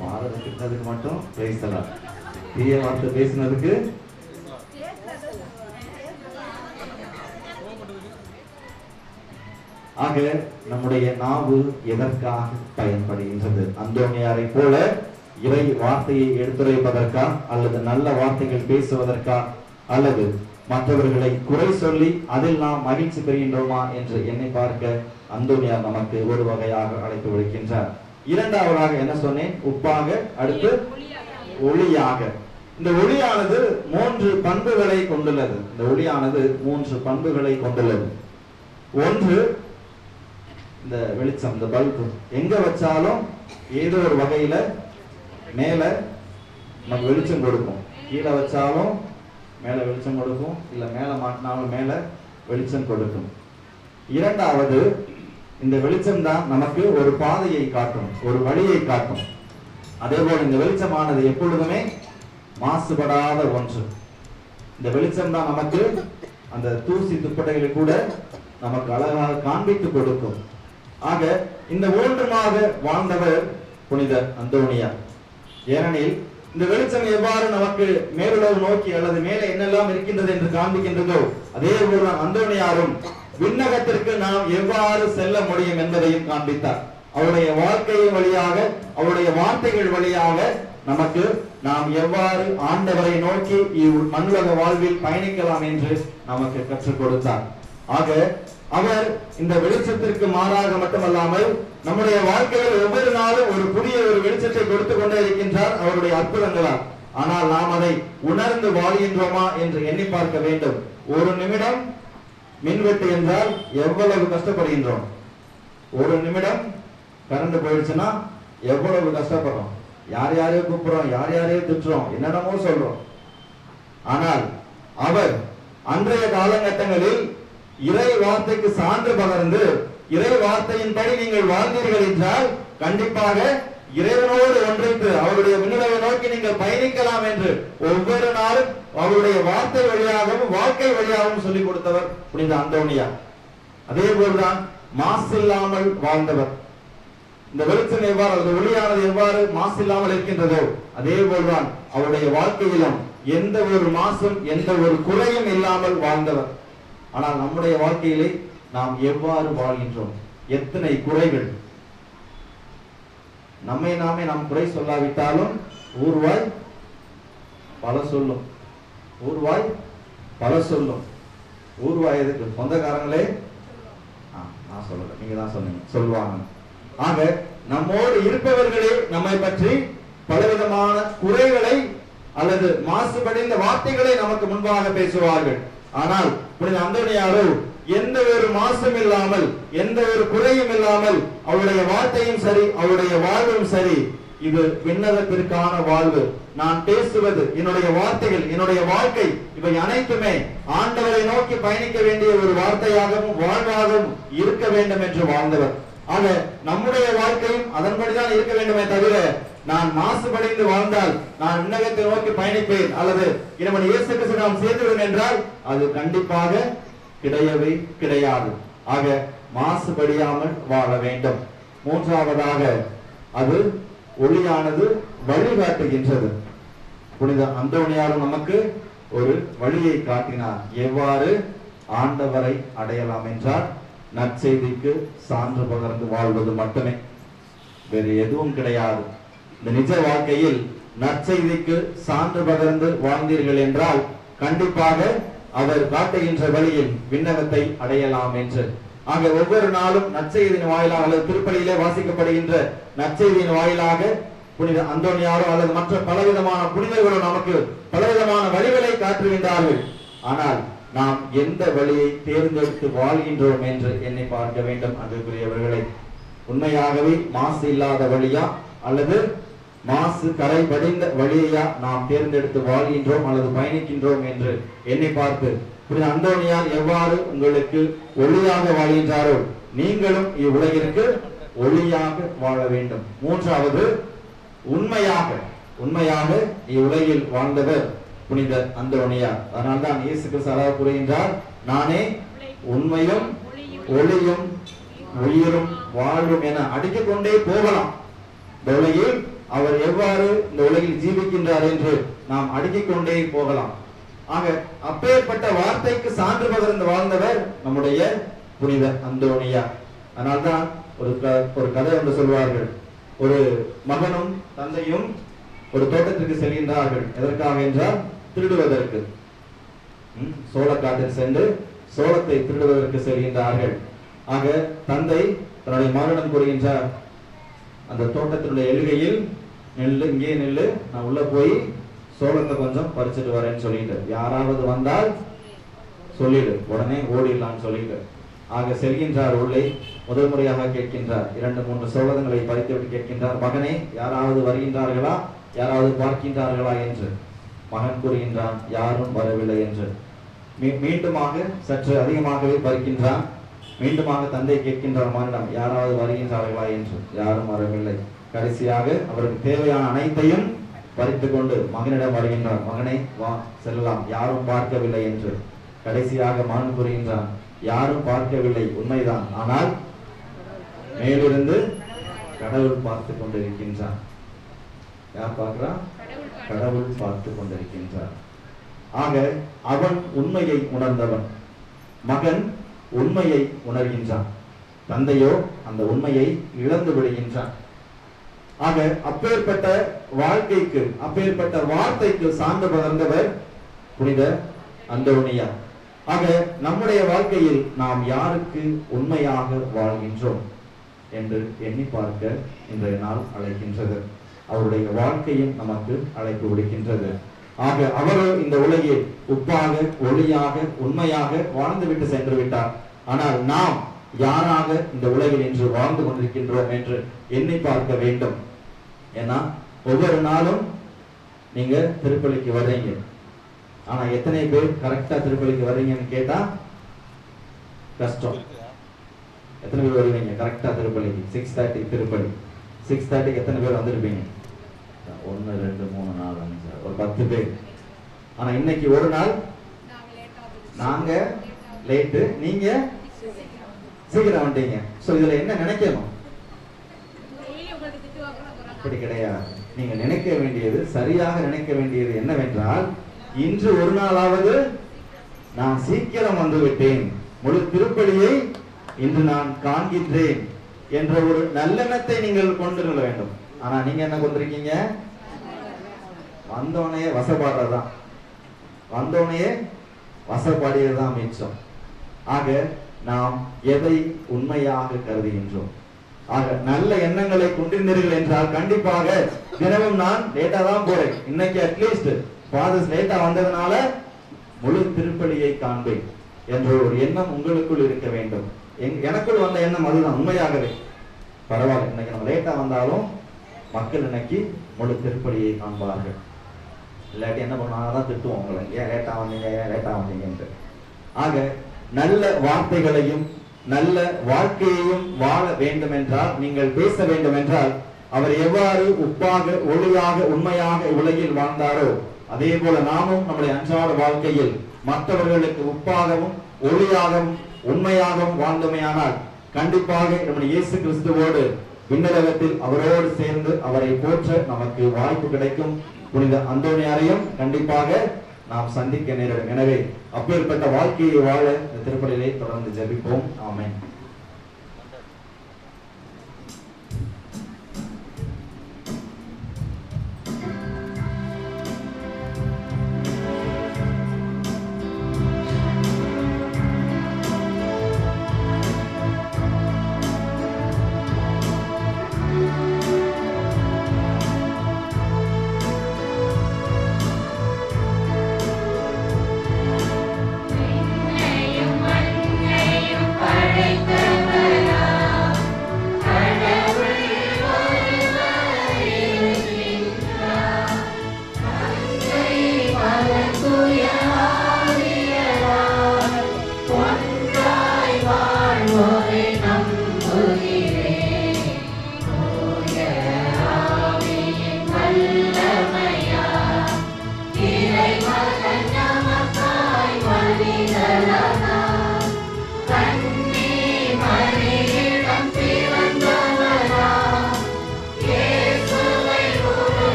மாறதுக்கு மட்டும் பேசலாம். தீய வார்த்தை பேசினதுக்கு ஆக நம்முடைய நாவு எதற்காக பயன்படுகின்றது? அந்தோனியாரை போல இறை வார்த்தையை எடுத்துரைப்பதற்கா அல்லது நல்ல வார்த்தைகள் பேசுவதற்கா அல்லது மற்றவர்களை குறை சொல்லி அதில் நாம் மகிழ்ச்சி பெறுகின்றோமா என்று எண்ணி பார்க்க அந்தோனியார் நமக்கு ஒரு வகையாக அழைப்பு விடுக்கின்றார். இரண்டாவதாக என்ன சொன்னேன்? உப்பாக, அடுத்து ஒளியாக. இந்த ஒளியானது 3 பண்புகளை கொண்டுள்ளது. இந்த ஒளியானது 3 பண்புகளை கொண்டுள்ளது. ஒன்று, இந்த வெளிச்சம், இந்த பல்பு எங்க வச்சாலும் ஏதோ ஒரு வகையில மேல நமக்கு வெளிச்சம் கொடுக்கும். கீழே வச்சாலும் மேல வெளிச்சம் கொடுக்கும், இல்ல மேல மாட்டினாலும் மேல வெளிச்சம் கொடுக்கும். இரண்டாவது, இந்த வெளிச்சம் தான் நமக்கு ஒரு பாதையை காட்டும், ஒரு வழியை காட்டும். அதே போல இந்த வெளிச்சமானது எப்பொழுதுமே மாசுபடாத ஒன்று. இந்த வெளிச்சம் தான் நமக்கு அந்த தூசி துப்பட்டைகளை கூட நமக்கு அழகாக காண்பித்து கொடுக்கும். ஆக இந்த ஒன்றுமாக வாழ்ந்தவர் புனிதர் அந்தோனியார். ஏனெனில் இந்த வெளிச்சம் எவ்வாறு நமக்கு மேலுலகு நோக்கி அல்லது மேலே என்னெல்லாம் இருக்கின்றது என்று காண்பிக்கின்றதோ அதே போல அந்தோனியாரும் விண்ணகத்திற்கு நாம் எவ்வாறு செல்ல முடியும் என்பதையும் காண்பித்தார். அவருடைய வாழ்க்கையின் வழியாக, அவருடைய வார்த்தைகள் வழியாக நமக்கு நாம் எவ்வாறு ஆண்டவரை நோக்கி மண்ணுலக வாழ்வில் பயணிக்கலாம் என்று நமக்கு கற்றுக் கொடுத்தார். ஆக அவர் இந்த வெளிச்சத்திற்கு மாறாக மட்டுமல்லாமல் நம்முடைய வாழ்க்கையில் ஒவ்வொரு நாளும் ஒரு புதிய ஒரு வெளிச்சத்தை கொடுத்து கொண்டே இருக்கின்றார் அவருடைய அற்புதங்களால். ஆனால் நாம் அதை உணர்ந்து வாழ்கின்றோமா என்று எண்ணி பார்க்க வேண்டும். ஒரு நிமிடம் மின்வெட்டு என்றால் எவ்வளவு கஷ்டப்படுகின்றோம். ஒரு நிமிடம் கரண்ட் போயிடுச்சுன்னா எவ்வளவு கஷ்டப்படுறோம். யார் யாரையோ கூப்பிடுறோம், யார் யாரையோ திட்டுறோம், என்னென்னமோ சொல்றோம். ஆனால் அவர் அன்றைய காலகட்டங்களில் இறை வார்த்தைக்கு சான்று பகர்ந்து இறை வார்த்தையின்படி நீங்கள் வாழ்ந்தீர்கள் என்றால் கண்டிப்பாக இறைவனோடு ஒன்றித்து அவருடைய விண்ணுலகை நோக்கி நீங்கள் பயணிக்கலாம் என்று ஒவ்வொரு நாளும் அவருடைய வார்த்தை வழியாகவும் வாழ்க்கை வழியாகவும் சொல்லிக் கொடுத்தவர் புனித அந்தோனியார். அதே போல்தான் மாசு இல்லாமல் வாழ்ந்தவர். இந்த வெளிச்சம் எவ்வாறு, அந்த ஒளியானது எவ்வாறு மாசு இல்லாமல் இருக்கின்றதோ அதே போல்தான் அவருடைய வாழ்க்கையிலும் எந்த ஒரு மாசும் எந்த ஒரு குறையும் இல்லாமல் வாழ்ந்தவர். ஆனால் நம்முடைய வாழ்க்கையிலே நாம் எவ்வாறு வாழ்கின்றோம்? எத்தனை குறைகள்! நம்மை நாமே நாம் குறை சொல்லாவிட்டாலும் ஊர்வாய் பல சொல்லும், ஊர்வாய் பல சொல்லும். ஊர்வாய் எதுக்கு? சொந்தக்காரங்களே நான் சொல்லல, நீங்க தான் சொன்னீங்க, சொல்லுவாங்க. ஆக நம்மோடு இருப்பவர்களே நம்மை பற்றி பலவிதமான குறைகளை அல்லது மாசுபடிந்த வார்த்தைகளை நமக்கு முன்பாக பேசுவார்கள். ஆனால் புனித அந்தோனியாரோ எந்த ஒரு மாசும் இல்லாமல், எந்த ஒரு குறையும் இல்லாமல் அவருடைய வார்த்தையும் சரி, அவருடைய வாழ்வும் சரி, இது விண்ணகத்திற்கான வாழ்வு. நான் பேசுவது, என்னுடைய வார்த்தைகள், என்னுடைய வாழ்க்கை, இவை அனைத்துமே ஆண்டவரை நோக்கி பயணிக்க வேண்டிய ஒரு வார்த்தையாகவும் வாழ்வாகவும் இருக்க வேண்டும் என்று வாழ்ந்தவர். ஆக நம்முடைய வாழ்க்கையும் அதன்படிதான் இருக்க வேண்டுமே தவிர, நான் மாசுபடைந்து வாழ்ந்தால் நான் விண்ணகத்தை நோக்கி பயணிப்பேன் அல்லது இறைவன் இயேசு கிறிஸ்து நாம் சேர்ந்துவிடும் என்றால் அது கண்டிப்பாக கிடையவே கிடையாது. ஆக மாசுபடியாமல் வாழ வேண்டும். மூன்றாவதாக அது ஒளியானது வழிகாட்டுகின்றது. புனித அந்தோனியாரும் நமக்கு ஒரு வழியை காட்டினார். எவ்வாறு ஆண்டவரை அடையலாம் என்றால் நற்செய்திக்கு சான்று பகர்ந்து வாழ்வது மட்டுமே, வேறு எதுவும் கிடையாது. இந்த நிஜ வாழ்க்கையில் நற்செய்திக்கு சான்று பகர்ந்து வாழ்ந்தீர்கள் என்றால் கண்டிப்பாக அவர் காட்டுகின்ற வழியில் விண்ணகத்தை அடையலாம் என்று. ஆக ஒவ்வொரு நாளும் நற்செய்தியின் வாயிலாக அல்லது திருப்பலியிலே வாசிக்கப்படுகின்ற நற்செய்தியின் வாயிலாக புனித அந்தோனியாரோ அல்லது மற்ற பலவிதமான புனிதர்களோ நமக்கு பலவிதமான வழிகளை காட்டுகின்றார்கள். ஆனால் நாம் எந்த வழியை தேர்ந்தெடுத்து வாழ்கின்றோம் என்று எண்ணி பார்க்க வேண்டும். அன்புக்குரியவர்களை, உண்மையாகவே மாசு இல்லாத வழியா அல்லது மாசு கரை படிந்த வழியா நாம் தேர்ந்தெடுத்து வாழ்கின்றோம் அல்லது பயணிக்கின்றோம் என்று எண்ணி பார்த்து புனித அந்தோனியார் எவ்வாறு உங்களுக்கு ஒளியாக வாழ்கின்றாரோ நீங்களும் இவ்வுலகிற்கு ஒளியாக வாழ வேண்டும். மூன்றாவது, உண்மையாக இவ்வுலகில் வாழ்ந்தவர் புனித அந்தோனியார். அதனால்தான் இயேசு கிறிஸ்து கூறுகின்றார், நானே உண்மையும் ஒளியும் உயிரும் வாழ்வும் என அடித்துக் கொண்டே போகலாம். இந்த உலகில் அவர் எவ்வாறு இந்த உலகில் ஜீவிக்கின்றார் என்று நாம் அடுக்கிக் கொண்டே போகலாம். ஆக அப்பேற்பட்ட வார்த்தைக்கு சான்று பகர்ந்து வாழ்ந்தவர் நம்முடைய புனித அந்தோனியார். அதனால்தான் ஒரு கதை என்று சொல்வார்கள். ஒரு மகனும் தந்தையும் ஒரு தோட்டத்திற்கு செல்கின்றார்கள். எதற்காக என்றால் திருடுவதற்கு. சோளக்காட்டில் சென்று சோளத்தை திருடுவதற்கு செல்கின்றார்கள். ஆக தந்தை தன்னுடைய மகனிடம் கூறுகின்றார், அந்த தோட்டத்தினுடைய எல்கையில் நெல்லு, இங்கே நெல்லு, நான் உள்ள போய் சோளத்தை கொஞ்சம் பறிச்சுட்டு வரேன்னு சொல்லிட்டு, யாராவது வந்தால் சொல்லிடு, உடனே ஓடிடலான்னு சொல்லிட்டு. ஆக செல்கின்றார் உள்ளே. முதல் முறையாக கேட்கின்றார். 2-3 சோளங்களை பறித்து விட்டு கேட்கின்றார், மகனே யாராவது வருகின்றார்களா, யாராவது பார்க்கின்றார்களா என்று. மகன் கூறுகின்றான், யாரும் வரவில்லை என்று. மீண்டுமாக சற்று அதிகமாகவே பறிக்கின்றான். மீண்டுமாக தந்தை கேட்கின்றார் மகனிடம், யாராவது வருகின்றார்களா என்று. யாரும் வரவில்லை. கடைசியாக அவருக்கு தேவையான அனைத்தையும் பறித்து கொண்டு மகனிடம் வருகின்றார். மகனை வா செல்லலாம், யாரும் பார்க்கவில்லை என்று. கடைசியாக மகன் கூறுகின்றான், யாரும் பார்க்கவில்லை உண்மைதான், ஆனால் மேலிருந்து கடவுள் பார்த்து கொண்டிருக்கின்றார். யார் பார்க்கிறார்? கடவுள் பார்த்து கொண்டிருக்கின்றார். ஆக அவன் உண்மையை உணர்ந்தவன். மகன் உண்மையை உணர்கின்றான். தந்தையோ அந்த உண்மையை இழந்து விடுகின்றான். ஆக அப்பேற்பட்ட வாழ்க்கைக்கு, அப்பேற்பட்ட வார்த்தைக்கு சான்று பகர்ந்தவர் புனித அந்தோனியார். ஆக நம்முடைய வாழ்க்கையில் நாம் யாருக்கு உண்மையாக வாழ்கின்றோம் என்று எண்ணி பார்க்க இன்றைய நாள் அழைக்கின்றது. அவருடைய வாழ்க்கையும் நமக்கு அழைப்பு விடுக்கின்றது. ஆக அவர் இந்த உலகில் உப்பாக, ஒளியாக, உண்மையாக வாழ்ந்துவிட்டு சென்று விட்டார். ஆனால் நாம் யாராக இந்த உலகில் இன்று வாழ்ந்து கொண்டிருக்கின்றோம் என்று எண்ணி பார்க்க வேண்டும். ஏன்னா ஒவ்வொரு நாளும் நீங்க திருப்பலிக்கு வர்றீங்க. ஆனா எத்தனை பேர் கரெக்டா திருப்பலிக்கு வர்றீங்கன்னு கேட்டா கஷ்டம். எத்தனை பேர் வருவீங்க கரெக்டா திருப்பலிக்கு? 6:30 திருப்பலி. 6:30க்கு எத்தனை பேர் வந்திருப்பீங்க? 1 2 3 4 5 ஒரு 10 பேர். ஆனா இன்னைக்கு ஒரு நாள் நாங்க லேட்டு, நீங்க சீக்கிரம் வந்துட்டீங்க. சோ இதுல என்ன நினைக்கணும்? அப்படி கிடையாது. நீங்க நினைக்க வேண்டியது, சரியாக நினைக்க வேண்டியது என்னவென்றால், இன்று ஒரு நாளாவது நான் சீக்கிரம் வந்து விட்டேன், முழு திருப்பலியை இன்று நான் காண்கின்றேன் என்ற ஒரு நல்லெண்ணத்தை நீங்கள் கொண்டு கொள்ள வேண்டும். ஆனா நீங்க என்ன கொண்டிருக்கீங்க? வந்தோனையே வசப்பாடுறதுதான், வந்தோனையே வசப்பாடியதுதான் மிச்சம். ஆக நாம் எதை உண்மையாக கருதுகின்றோம்? ஆக நல்ல எண்ணங்களை கொண்டிருந்தீர்கள் என்றால் கண்டிப்பாக தினமும் நான் லேட்டா தான் போறேன், இன்னைக்கு அட்லீஸ்ட் ஃபாதர்ஸ் லேட்டா வந்ததுனால முழு திருப்பலியை காண்பேன் என்ற ஒரு எண்ணம் உங்களுக்குள் இருக்க வேண்டும். எனக்குள் வந்த எண்ணம் அதுதான். உண்மையாகவே பரவாயில்ல, இன்னைக்கு நம்ம லேட்டா வந்தாலும் மக்கள் இன்னைக்கு முழு திருப்பலியை காண்பார்கள். இல்லாட்டி என்ன பண்ணாதான் திட்டுவோம் உங்களை, ஏன் லேட்டா வந்தீங்க, ஏன் லேட்டா வந்தீங்கன்ட்டு. ஆக நல்ல வார்த்தைகளையும் நல்ல வாழ்க்கையையும் வாழ வேண்டும் என்றால், நீங்கள் பேச வேண்டும் என்றால், அவர் எவ்வாறு உப்பாக ஒளியாக உண்மையாக உலகில் வாழ்ந்தாரோ அதே போல நாமும் நம்முடைய அன்றாட வாழ்க்கையில் மற்றவர்களுக்கு உப்பாகவும் ஒளியாகவும் உண்மையாகவும் வாழ்ந்தமையானால் கண்டிப்பாக நம்முடைய இயேசு கிறிஸ்துவோடு விண்ணலகத்தில் அவரோடு சேர்ந்து அவரை போற்ற நமக்கு வாய்ப்பு கிடைக்கும். புனித அந்தோனியாரையும் கண்டிப்பாக நாம் சந்திக்க நேரிடும். எனவே அப்பேற்பட்ட வாழ்க்கையை வாழ இந்த திருப்பலியிலே தொடர்ந்து ஜெபிப்போம். ஆமென்.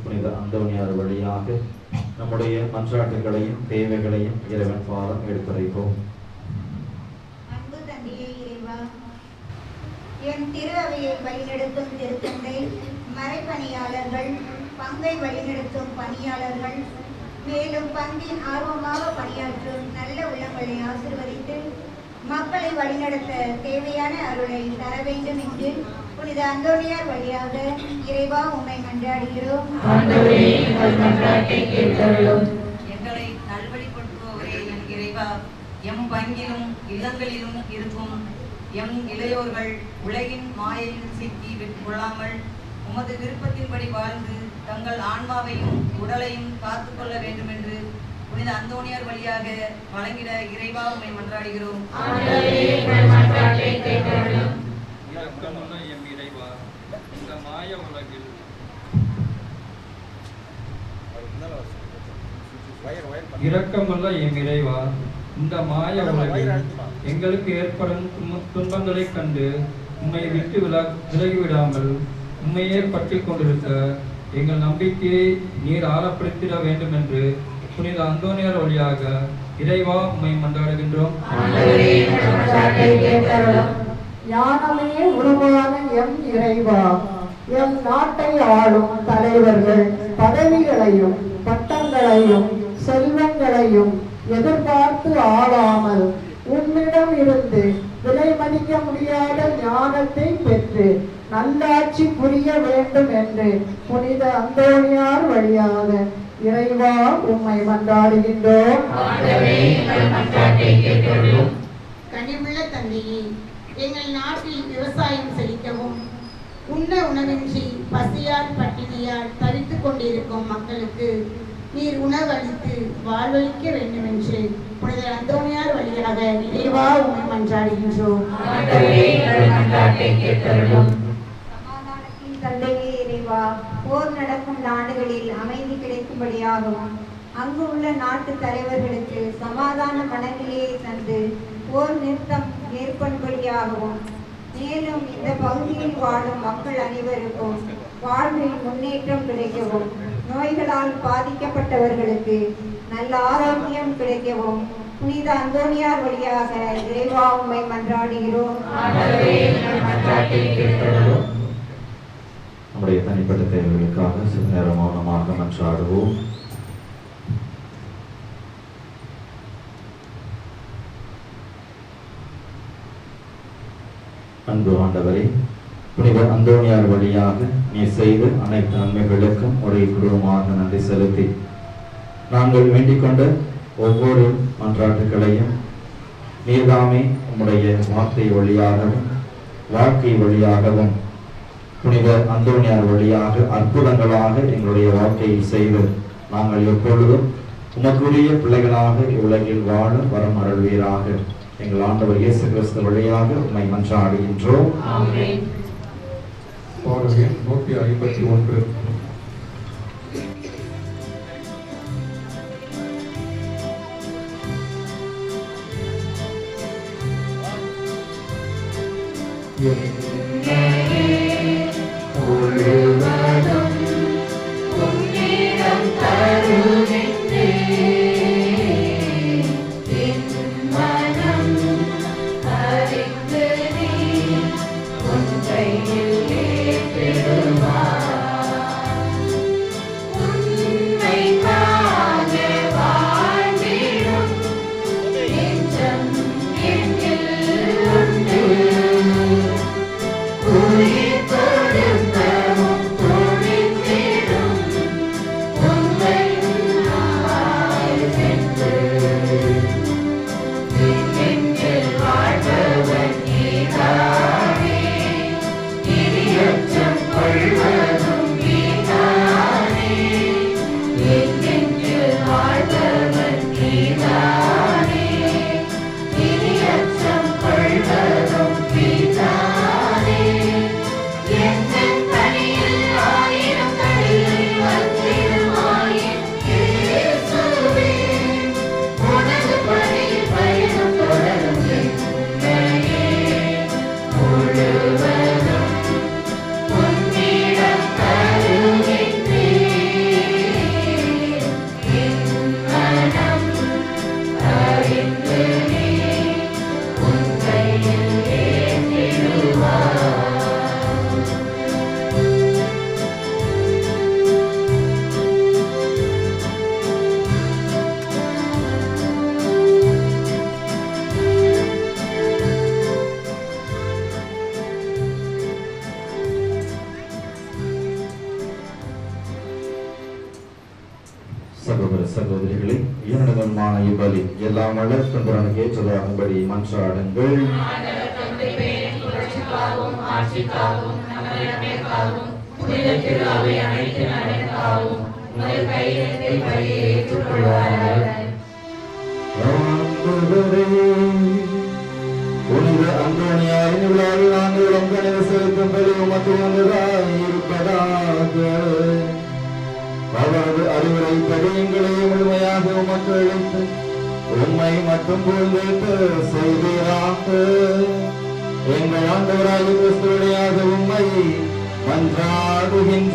புனித அந்தோனியார் வழியாக நம்முடைய மன்றாட்டுகளையும் தேவைகளையும் இறைவன் பாதம் எடுத்துரைப்போம். அன்பு தந்தையே இறைவா, என் திரு அவையை வழிநடத்தும் திருத்தந்தை, மறைப்பணியாளர்கள், பங்கை வழிநடத்தும் பணியாளர்கள், மேலும் பங்கின் ஆர்வமாக பணியாற்றும் நல்ல உள்ளங்களை ஆசீர்வதித்து மக்களை வழிநடத்த தேவையான அருளை தர வேண்டும் என்று புனித அந்தோனியார் வழியாக இறைவா உம்மை மன்றாடுகிறோம். எங்களை நல்வழிப்படுத்துபவரே என் இறைவா, எம் பங்கிலும் இல்லங்களிலும் இருக்கும் எம் இளையோர்கள் உலகின் மாயையில் சிக்கி கொள்ளாமல் உமது விருப்பத்தின்படி வாழ்ந்து தங்கள் ஆன்மாவையும் உடலையும் காத்துக்கொள்ள வேண்டும் என்று புனித அந்தோனியார் வழியாக வழங்கிட இறைவா உம்மை மன்றாடுகிறோம். இரக்கமுள்ள எம் இறைவா, இந்த மாய உலகில் இரக்கமுள்ள எம் இறைவா, இந்த மாய உலகில் எங்களுக்கு ஏற்படும் துன்பங்களைக் கண்டு உம்மை விட்டு விலகிவிடாமல் உண்மையே பற்றி கொண்டிருக்க எங்கள் நம்பிக்கையை நீர் ஆழப்படுத்திட வேண்டும் என்று புனித அந்தோனியார் வழியாக இறைவா உம்மை மன்றாடுகின்றோம். ஞானமே உருவான எம் இறைவா, எம் நாட்டை ஆளும் தலைவர்கள் பதவிகளையும் பட்டங்களையும் செல்வங்களையும் எதிர்பார்த்து ஆளாமல் உன்னிடம் இருந்து விலை மதிக்க முடியாத ஞானத்தை பெற்று நல்லாட்சி புரிய வேண்டும் என்று புனித அந்தோணியார் வழியாக இறைவா உம்மை மன்றாடுகின்றோம். கனிவுள்ள தந்தையே, எங்கள் நாட்டில் விவசாயம் செழிக்கவும் உண்ண உணவின்றி பசியால் பட்டினியால் தவித்துக் கொண்டிருக்கும் மக்களுக்கு நீர் உணவளித்து வாழ்வளிக்க வேண்டும் என்று புனித அந்தோணியார் வழியாக இறைவா உம்மை மன்றாடுகின்றோம். சமாதானத்தின் தந்தையே இறைவா, போர் நடக்கும் நாடுகளில் அமைதி கிடைக்கும்படியாகவும் அங்கு உள்ள நாட்டு தலைவர்களுக்கு சமாதான மனநிலையை தந்து போர் நிறுத்தம் ஏற்படும்படியாகவும் மேலும் இந்த பகுதியில் வாழும் மக்கள் அனைவருக்கும் வாழ்வில் முன்னேற்றம் கிடைக்கவும் நோய்களால் பாதிக்கப்பட்டவர்களுக்கு நல்ல ஆரோக்கியம் கிடைக்கவும் புனித அந்தோணியார் வழியாக இறைவா உம்மை மன்றாடுகிறோம். நம்முடைய தனிப்பட்ட தேவைகளுக்காக சில நேரம் மௌனமாக மன்றாடுவோம். அன்பு ஆண்டவரே, புனித அந்தோணியார் வழியாக நீ செய்த அனைத்து நன்மைகளுக்கும் ஒரே குடும்பமாக நன்றி செலுத்தி நாங்கள் வேண்டிக் கொண்ட ஒவ்வொரு மன்றாட்டுகளையும் நீர்தாமே உம்முடைய வார்த்தை வழியாகவும் வாழ்க்கை வழியாகவும் புனித அந்தோணியார் வழியாக அற்புதங்களாக எங்களுடைய வாழ்க்கையில் செய்து நாங்கள் எப்பொழுதும் உமக்குரிய பிள்ளைகளாக இவ்வுலகில் வாழ வரம் அருள்வீராக. எங்கள் ஆண்டவர் இயேசு கிறிஸ்து வழியாக உம்மை மன்றாடுகின்றோம். பாடல் 151. சகோதர சகோதரிகளை, இயனமான இப்பலி எல்லாம் வளர்த்தவனுக்கு ஏற்றதாகும்படி மன்றாடுங்கள். புனித அந்தோணியாரின் விழாவில் நாங்கள் கணித செலுத்தும் பலி உமக்கு இருப்பதாக. அவரது அறிவுரை படியங்களை முழுமையாக உமக்கு அளித்து உம்மை மட்டும் புகழ்ந்து செய்வீராக. எங்கள் ஆண்டவராகிய கிறிஸ்துவிடையாக உம்மை மன்றாடுகின்றோம்.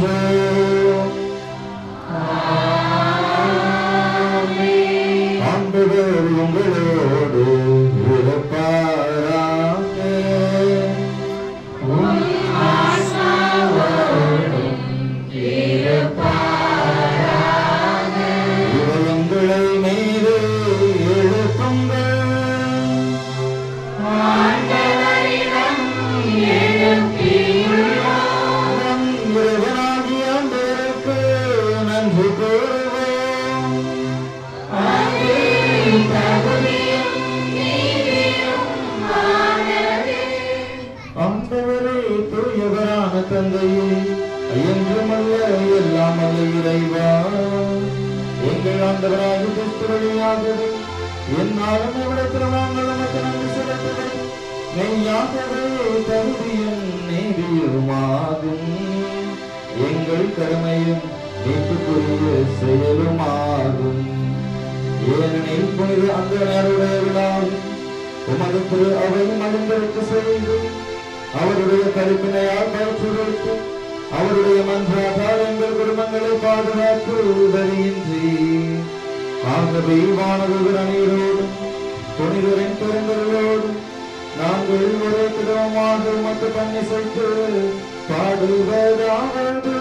ஆண்டவர் உங்களோடு இருப்பாராக. தந்தையே, என்றுமல்ல எல்லாம் அல்ல இறைவா, எங்கள் ஆண்டவராகிய கிறிஸ்து வழியாகவே என்னாலும் எவ்விடத்தில் நாங்கள் நமக்கு நன்றி செலுத்துகிறோம். மெய்யாகவே தகுதியும் நீதியுமாகும் எங்கள் கடமையும் மீட்புக்குரிய செயலுமாகும். ஏனெனில் புனித அந்தணருடைய விழாவில் உமது திரு அவையும் அணிந்திருக்க செய்து அவருடைய கருப்பினையால் பயிற்சி கொடுத்து அவருடைய மன்றாட்டால் எங்கள் குடும்பங்களை பாதுகாத்து உதவியின்றி ஆகவே வானவர் அணிகளோடு புனிதரின் பெருந்தர்களோடு நாங்கள் ஒரே குடும்பமாக உமக்கு பன்னிசைத்து பாடுவதாவது.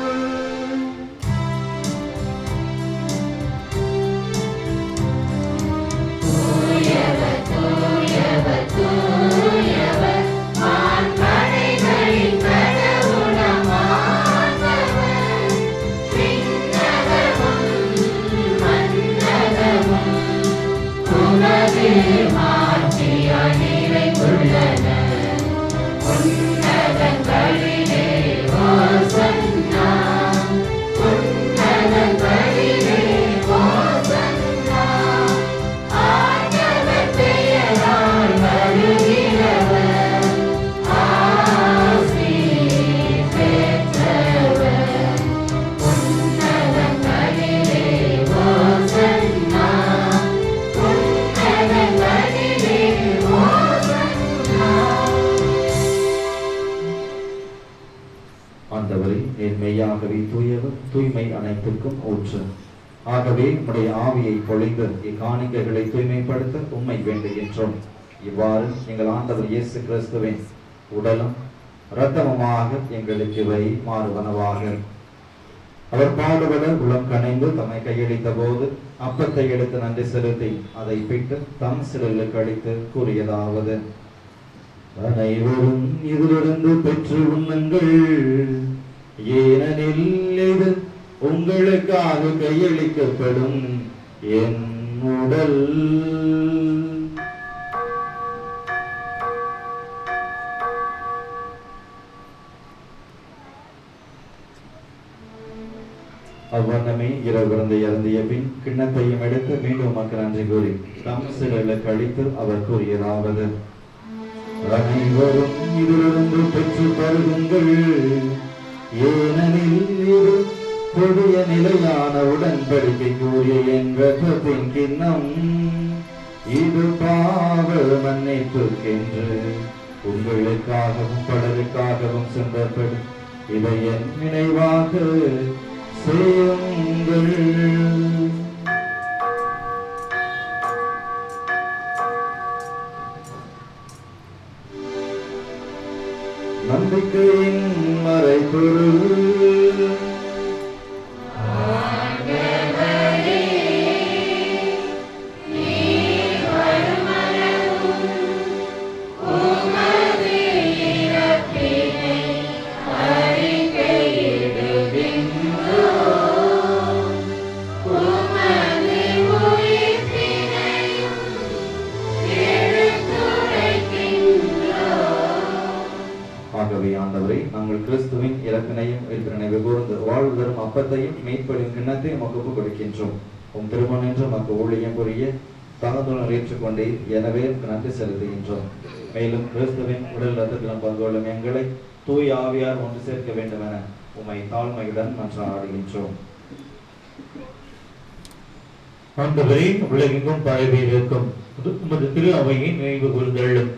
தூய்மை அனைத்திற்கும் ஊற்று. ஆகவே உம்முடைய ஆவியை பொழிந்து இக்காணிக்கைகளை தூய்மைப்படுத்த உம்மை வேண்டுகின்றோம். இவ்வாறு எங்கள் ஆண்டவர் இயேசு கிறிஸ்துவின் உடலும் இரத்தமுமாக எங்களுக்கு இவை மாறுவனவாக. அவர் பாடுபட உளம் கனைந்து தம்மை கையளித்த போது அப்பத்தை எடுத்து நன்றி செலுத்தி அதை பிட்டு தம் சிலருக்கு அளித்து கூறியதாவது: அனைவரும் இதிலிருந்து பெற்று உண்ணுங்கள், ஏனெனில் இது உங்களுக்காக கையளிக்கப்படும் என் உடல். அவ்வண்ணமே இரவு விருந்தை அருந்திய பின் கிண்ணத்தையும் எடுத்து மீண்டும் மக்கள் நன்றி கூறி தம் சிலருக்கு அளித்து அவர் கூறியதாவது: அனைவரும் இதிலிருந்து பெற்று பருகுங்கள், ஏனெனில் இது புதிய நிலையான உடன்படிக்கை கூறிய என் இரத்தத்தின் கிண்ணம். இது பாவ மன்னிப்புக்கென்று உங்களுக்காகவும் பலருக்காகவும் சிந்தப்படும். இதை என் நினைவாக செய்யுங்கள். நம்பிக்கையின் மறைபொருள். கிறிஸ்துவின் இறப்பினையும் உயிர்ப்பினையும் கூர்ந்து வாழ்வு தரும் அப்பத்தையும் மீட்பளின் கிண்ணத்தையும் ஒப்புக் கொடுக்கின்றோம். உம் திருமணம் என்று நமக்கு ஊழியம் புரிய தகுந்துணர் ஏற்றுக்கொண்டே எனவே நன்றி செலுத்துகின்றோம். மேலும் கிறிஸ்துவின் உடல் ரத்தத்திலும் பங்கொள்ளும் எங்களை தூய் ஆவியார் ஒன்று சேர்க்க வேண்டும் என உம்மை தாழ்மையுடன் மன்றாடுகின்றோம். ஆண்டவரே, உலகெங்கும் பரவி இருக்கும் உமது திரு அவையை நினைவு கூர்ந்தள்ளும்.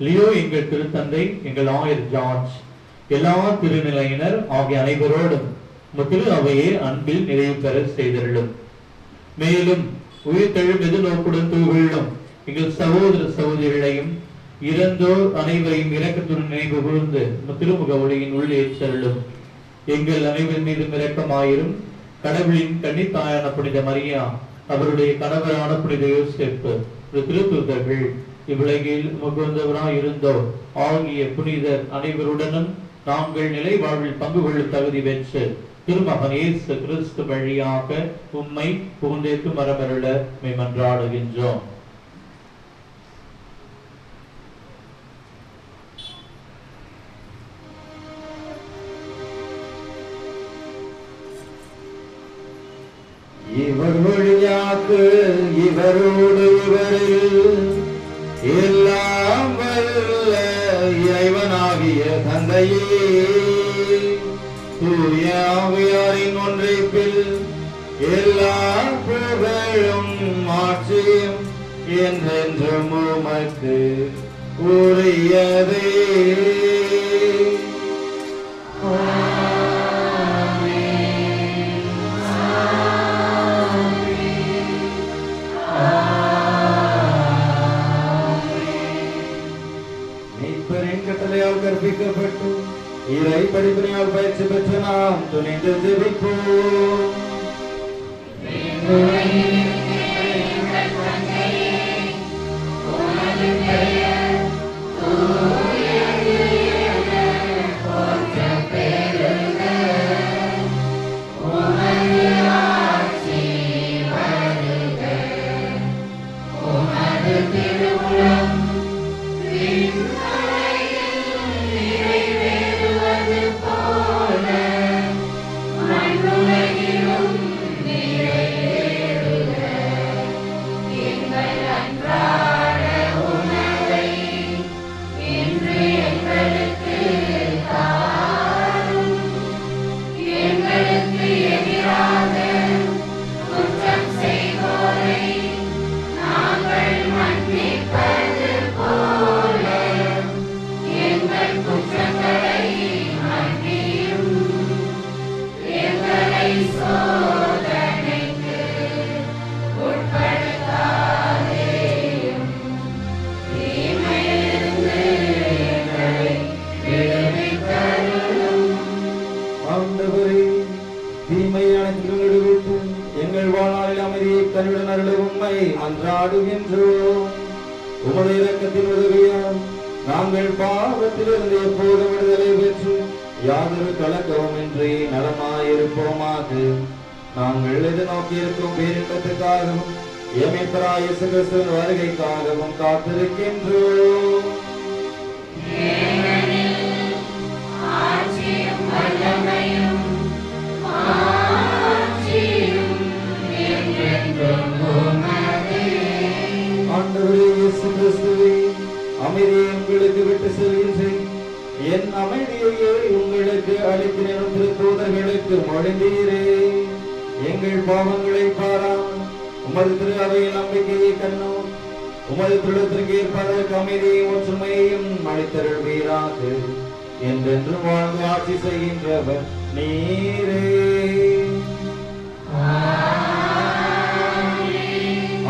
லியோ எங்கள் திருத்தந்தை, எங்கள் ஆயர் ஜார்ஜ், எல்லா திருநிலையினர் ஆகிய அனைவரோடும் திரு அவையை அன்பில் நிறைவு பெற செய்தருளும். மேலும் உயிர்த்தெழும் எதிர்நோக்குடன் தூவிழும் எங்கள் சகோதர சகோதரிகளையும் இறந்தோர் அனைவரையும் இரக்கத்துடன் நினைவு கூர்ந்து திருமுக ஒளியின் உள் ஏற்றருளும். எங்கள் அனைவர் மீதும் இரக்கமாயிரும். கடவுளின் கன்னித்தாயான புனித மரியா, அவருடைய கணவரான புனித யோசேப்பு, திருத்தூதர்கள், இவ்வுலகில் முகந்தவராய் இருந்தோர் ஆகிய புனிதர் அனைவருடனும் நாங்கள் நிலை வாழ்வில் பங்கு கொள்ளும் தகுதி பெற்று திருமகன் இயேசு கிறிஸ்து வழியாக உம்மை புகுந்தேற்று மரமருள மன்றாடுகின்றோம். இவர் வழியாக இவரோடு இவரில் எல்லாம் வல்ல இறைவனாகிய தந்தையே, தூய ஆவியாரின் ஒன்றைப்பில் எல்லா புகழும் ஆட்சியும் என்றென்றும் உமக்கு உரியதே. கற்பிக்கப்பட்டு இறை படிப்பினையால் பயிற்சி பெற்று நாம் துணிந்து ஜெபிப்போம். மன்றாடுகின்றோம். உமது இரக்கத்தின் உதவியால் நாங்கள் பாவத்திலிருந்து எப்போதும் விடுதலை பெற்று யாதொரு கலக்கமும் இன்றி நலமாயிருப்போமாக. நாங்கள் எதிர்நோக்கியிருக்கும் பேரின்பத்துக்காகவும் எமேப்பராய் இயேசு கிறிஸ்துவின் வருகைக்காகவும் காத்திருக்கின்றோம். ஆண்டவரே இயேசு கிறிஸ்துவே, அமைதியை உங்களுக்கு விட்டு செல்கின்றேன், என் அமைதியையே உங்களுக்கு அளிக்கிறேன் என்று தூதர்களுக்கு மொழிந்தீரே. எங்கள் பாவங்களை பாராமல் உமது திரு அவையின் நம்பிக்கையை கண்ணோம், உமது திருடத்திற்கு ஏற்பதற்கு அமைதியையும் ஒற்றுமையையும் அளித்தருள்வீராக. என்றென்று வாழ்ந்து ஆட்சி செய்கின்றவர் நீரே.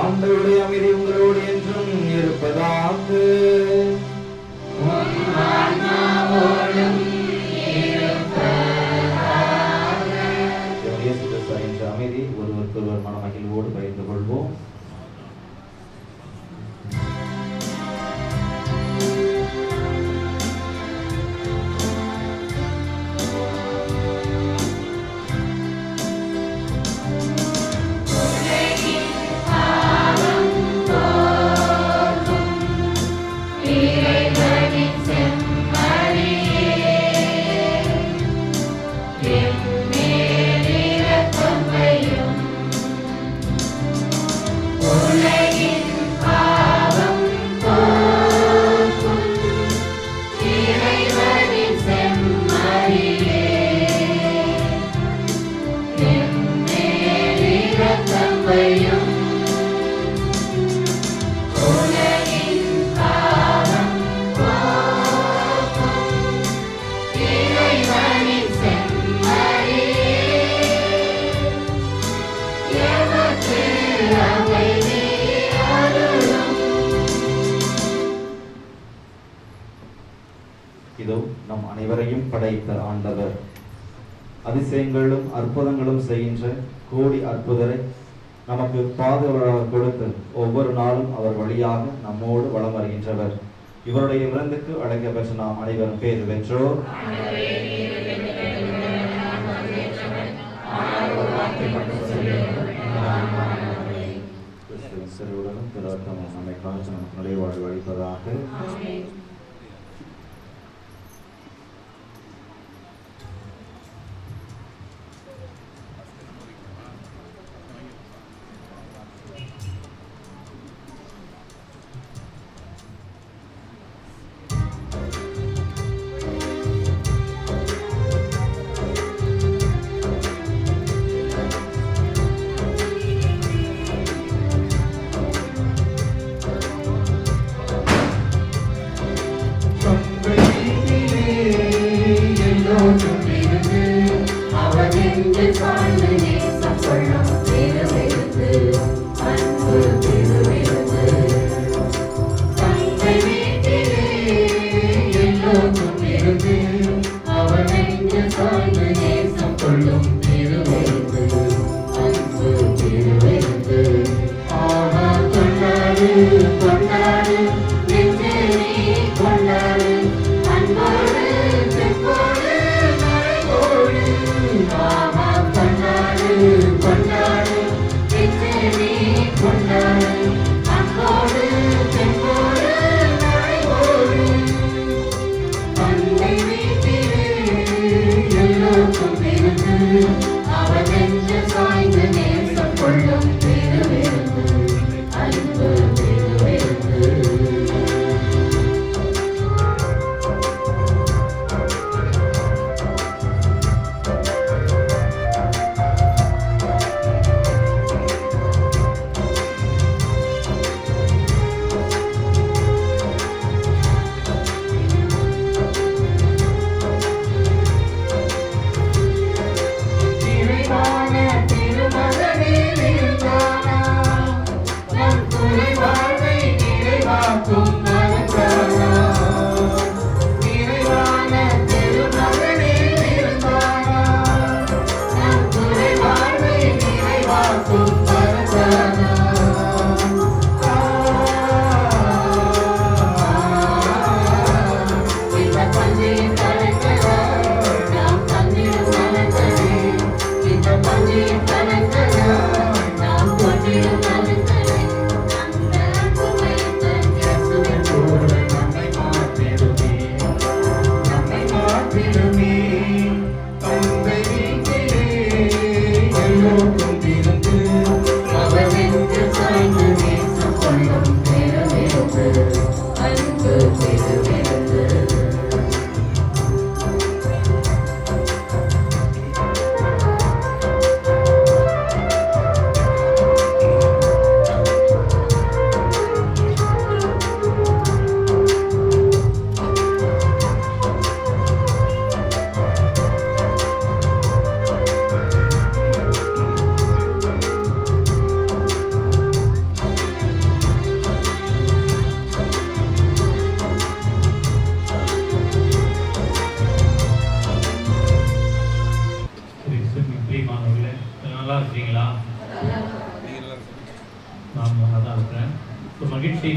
ஆண்டவருடைய அமைதி உங்களோடு என்றும் இருப்பதாக. அமைதி ஒருவருக்கொருவர் மனமகிழ்வோடு பகிர்ந்து கொள்வோம். இதோ நம் அனைவரையும் படைத்த ஆண்டவர் அதிசயங்களும் அற்புதங்களும் செய்கின்ற கோடி அற்புதரை நமக்கு பாதுகாவலாக கொடுத்து ஒவ்வொரு நாளும் அவர் வழியாக நம்மோடு வலம் வருகின்றவர். இவருடைய விருந்துக்கு அழைக்க பெற்ற நாம் அனைவரும் பேர் பெற்றோர். சிறுவுடனும் பிறக்கமும் நம்மை காத்து நமக்கு நுழைவாழ்வு அளிப்பதாக.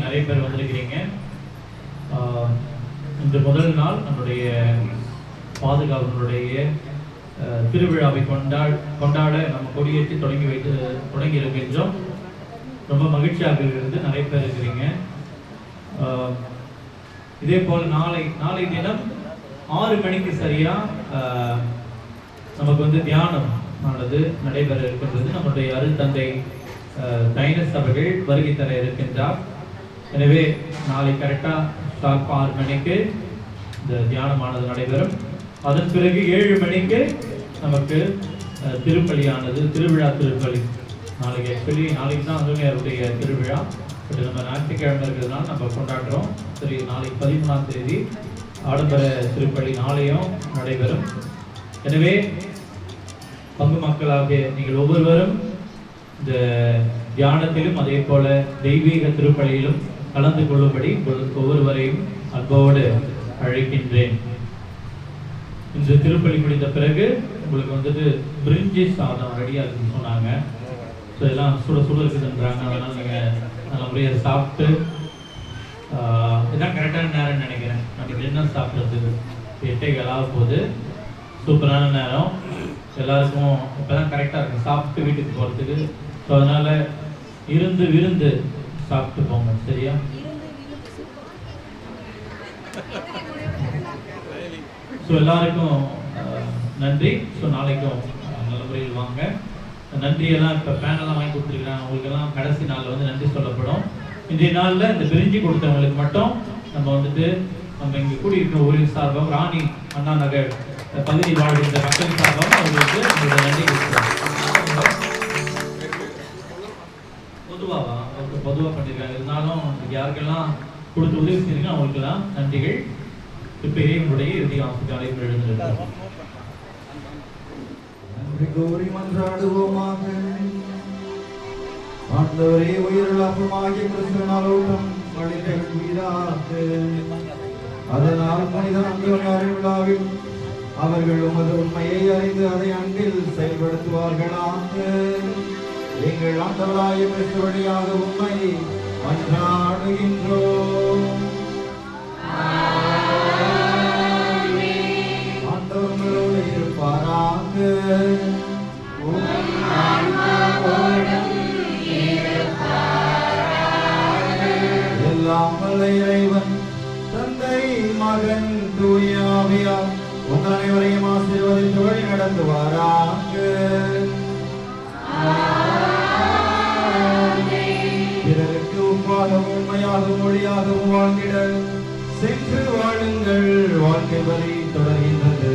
நிறைய பேர் வந்திருக்கிறீங்க. இன்று முதல் நாள் நம்முடைய பாதுகாவலருடைய திருவிழாவை கொண்டாட நம்ம கொடியேற்றி தொடங்கி இருக்கின்றோம். ரொம்ப மகிழ்ச்சியாக இருந்து நிறைய பேர் இருக்கிறீங்க. இதே போல் நாளை தினம் 6 மணிக்கு சரியா நமக்கு தியானம் ஆனது நடைபெற இருக்கின்றது. நம்முடைய அருள் தந்தை டைனஸ் அவர்கள் வருகை தர இருக்கின்றார். எனவே நாளை கரெக்டாக ஷார்ப் 6 மணிக்கு இந்த தியானமானது நடைபெறும். அதன் பிறகு 7 மணிக்கு நமக்கு திருப்பலியானது, திருவிழா திருப்பலி. நாளைக்கு தான் அவருடைய திருவிழா. பட் நம்ம ஞாயிற்றுக்கிழமை இருக்கிறதுனால நம்ம கொண்டாடுறோம். சரி, நாளைக்கு 13ஆம் தேதி ஆடம்பர திருப்பலி நாளையும் நடைபெறும். எனவே பங்கு மக்களாக நீங்கள் ஒவ்வொருவரும் இந்த தியானத்திலும் அதே போல தெய்வீக திருப்பலியிலும் கலந்து கொள்ளும்படி ஒவ்வொருவரையும் அன்போடு அழைக்கின்றேன். இன்று திருப்பலி முடிந்த பிறகு உங்களுக்கு பிரிஞ்சி சாதம் ரெடியாக இருக்குன்னு சொன்னாங்க. ஸோ எல்லாம் சுட சுட இருக்குதுன்றாங்க. அதனால் நீங்கள் நல்ல முறையாக சாப்பிட்டு இதான் கரெக்டான நேரம்னு நினைக்கிறேன். நம்ம டின்னர் சாப்பிட்றதுக்கு 8:15 போகுது. சூப்பரான நேரம். எல்லாருக்கும் இப்போ தான் கரெக்டாக இருக்கும் சாப்பிட்டு வீட்டுக்கு போகிறதுக்கு. ஸோ அதனால் விருந்து சாப்பிட்டு போங்க. சரியா? ஸோ எல்லாருக்கும் நன்றி. ஸோ நாளைக்கும் நல்ல முறையில் வாங்க. நன்றியெல்லாம் இப்போ பேனெல்லாம் வாங்கி கொடுத்துருக்குறாங்க. அவங்களுக்கெல்லாம் கடைசி நாளில் வந்து நன்றி சொல்லப்படும். இன்றைய நாளில் இந்த பிரிஞ்சு கொடுத்தவங்களுக்கு மட்டும் நம்ம இங்கே கூடியிருக்கிற ஊரின் சார்பாக ராணி அண்ணா நகர் பகுதி வாழ்கின்ற மக்கள் சார்பாக அவங்களுக்கு நன்றி கொடுக்குறோம். பொதுவாக பண்ணியிருக்காங்க. இருந்தாலும் யாருக்கெல்லாம் கொடுத்து உதவி செஞ்சீங்க அவங்களுக்கெல்லாம் நன்றிகள். இப்போ இறைவனுடைய இறுதி ஆசிரியர் எழுந்திருக்கிறார். கோரி மன்றாடுவோமாக. ஆண்டவரே, உயிரிழப்புமாகிய கிறிஸ்துவினாலோட்டம் வழிவீராக. அதனால் மனித அந்தோனியாரின் விழாவில் அவர்கள் உமது உண்மையை அறிந்து அதை அன்பில் செயல்படுத்துவார்களாக. எங்கள் ஆண்டவராய கிறிஸ்து வழியாக உண்மை மன்றாடுகின்றோம். ஆண்டவர்களோடு இருப்பாராக. எல்லாம் வல்ல இறைவன் தந்தை, மகன், தூய ஆவியார் உங்கள் அனைவரையும் ஆசீர்வதித்து வழி நடத்துவாராக. பிறருக்கு உப்பாகவும் உண்மையாகவும் ஒளியாகவும் வாழ்ந்திட சென்று வாழுங்கள். வாழ்க்கை வழி தொடர்கின்றது.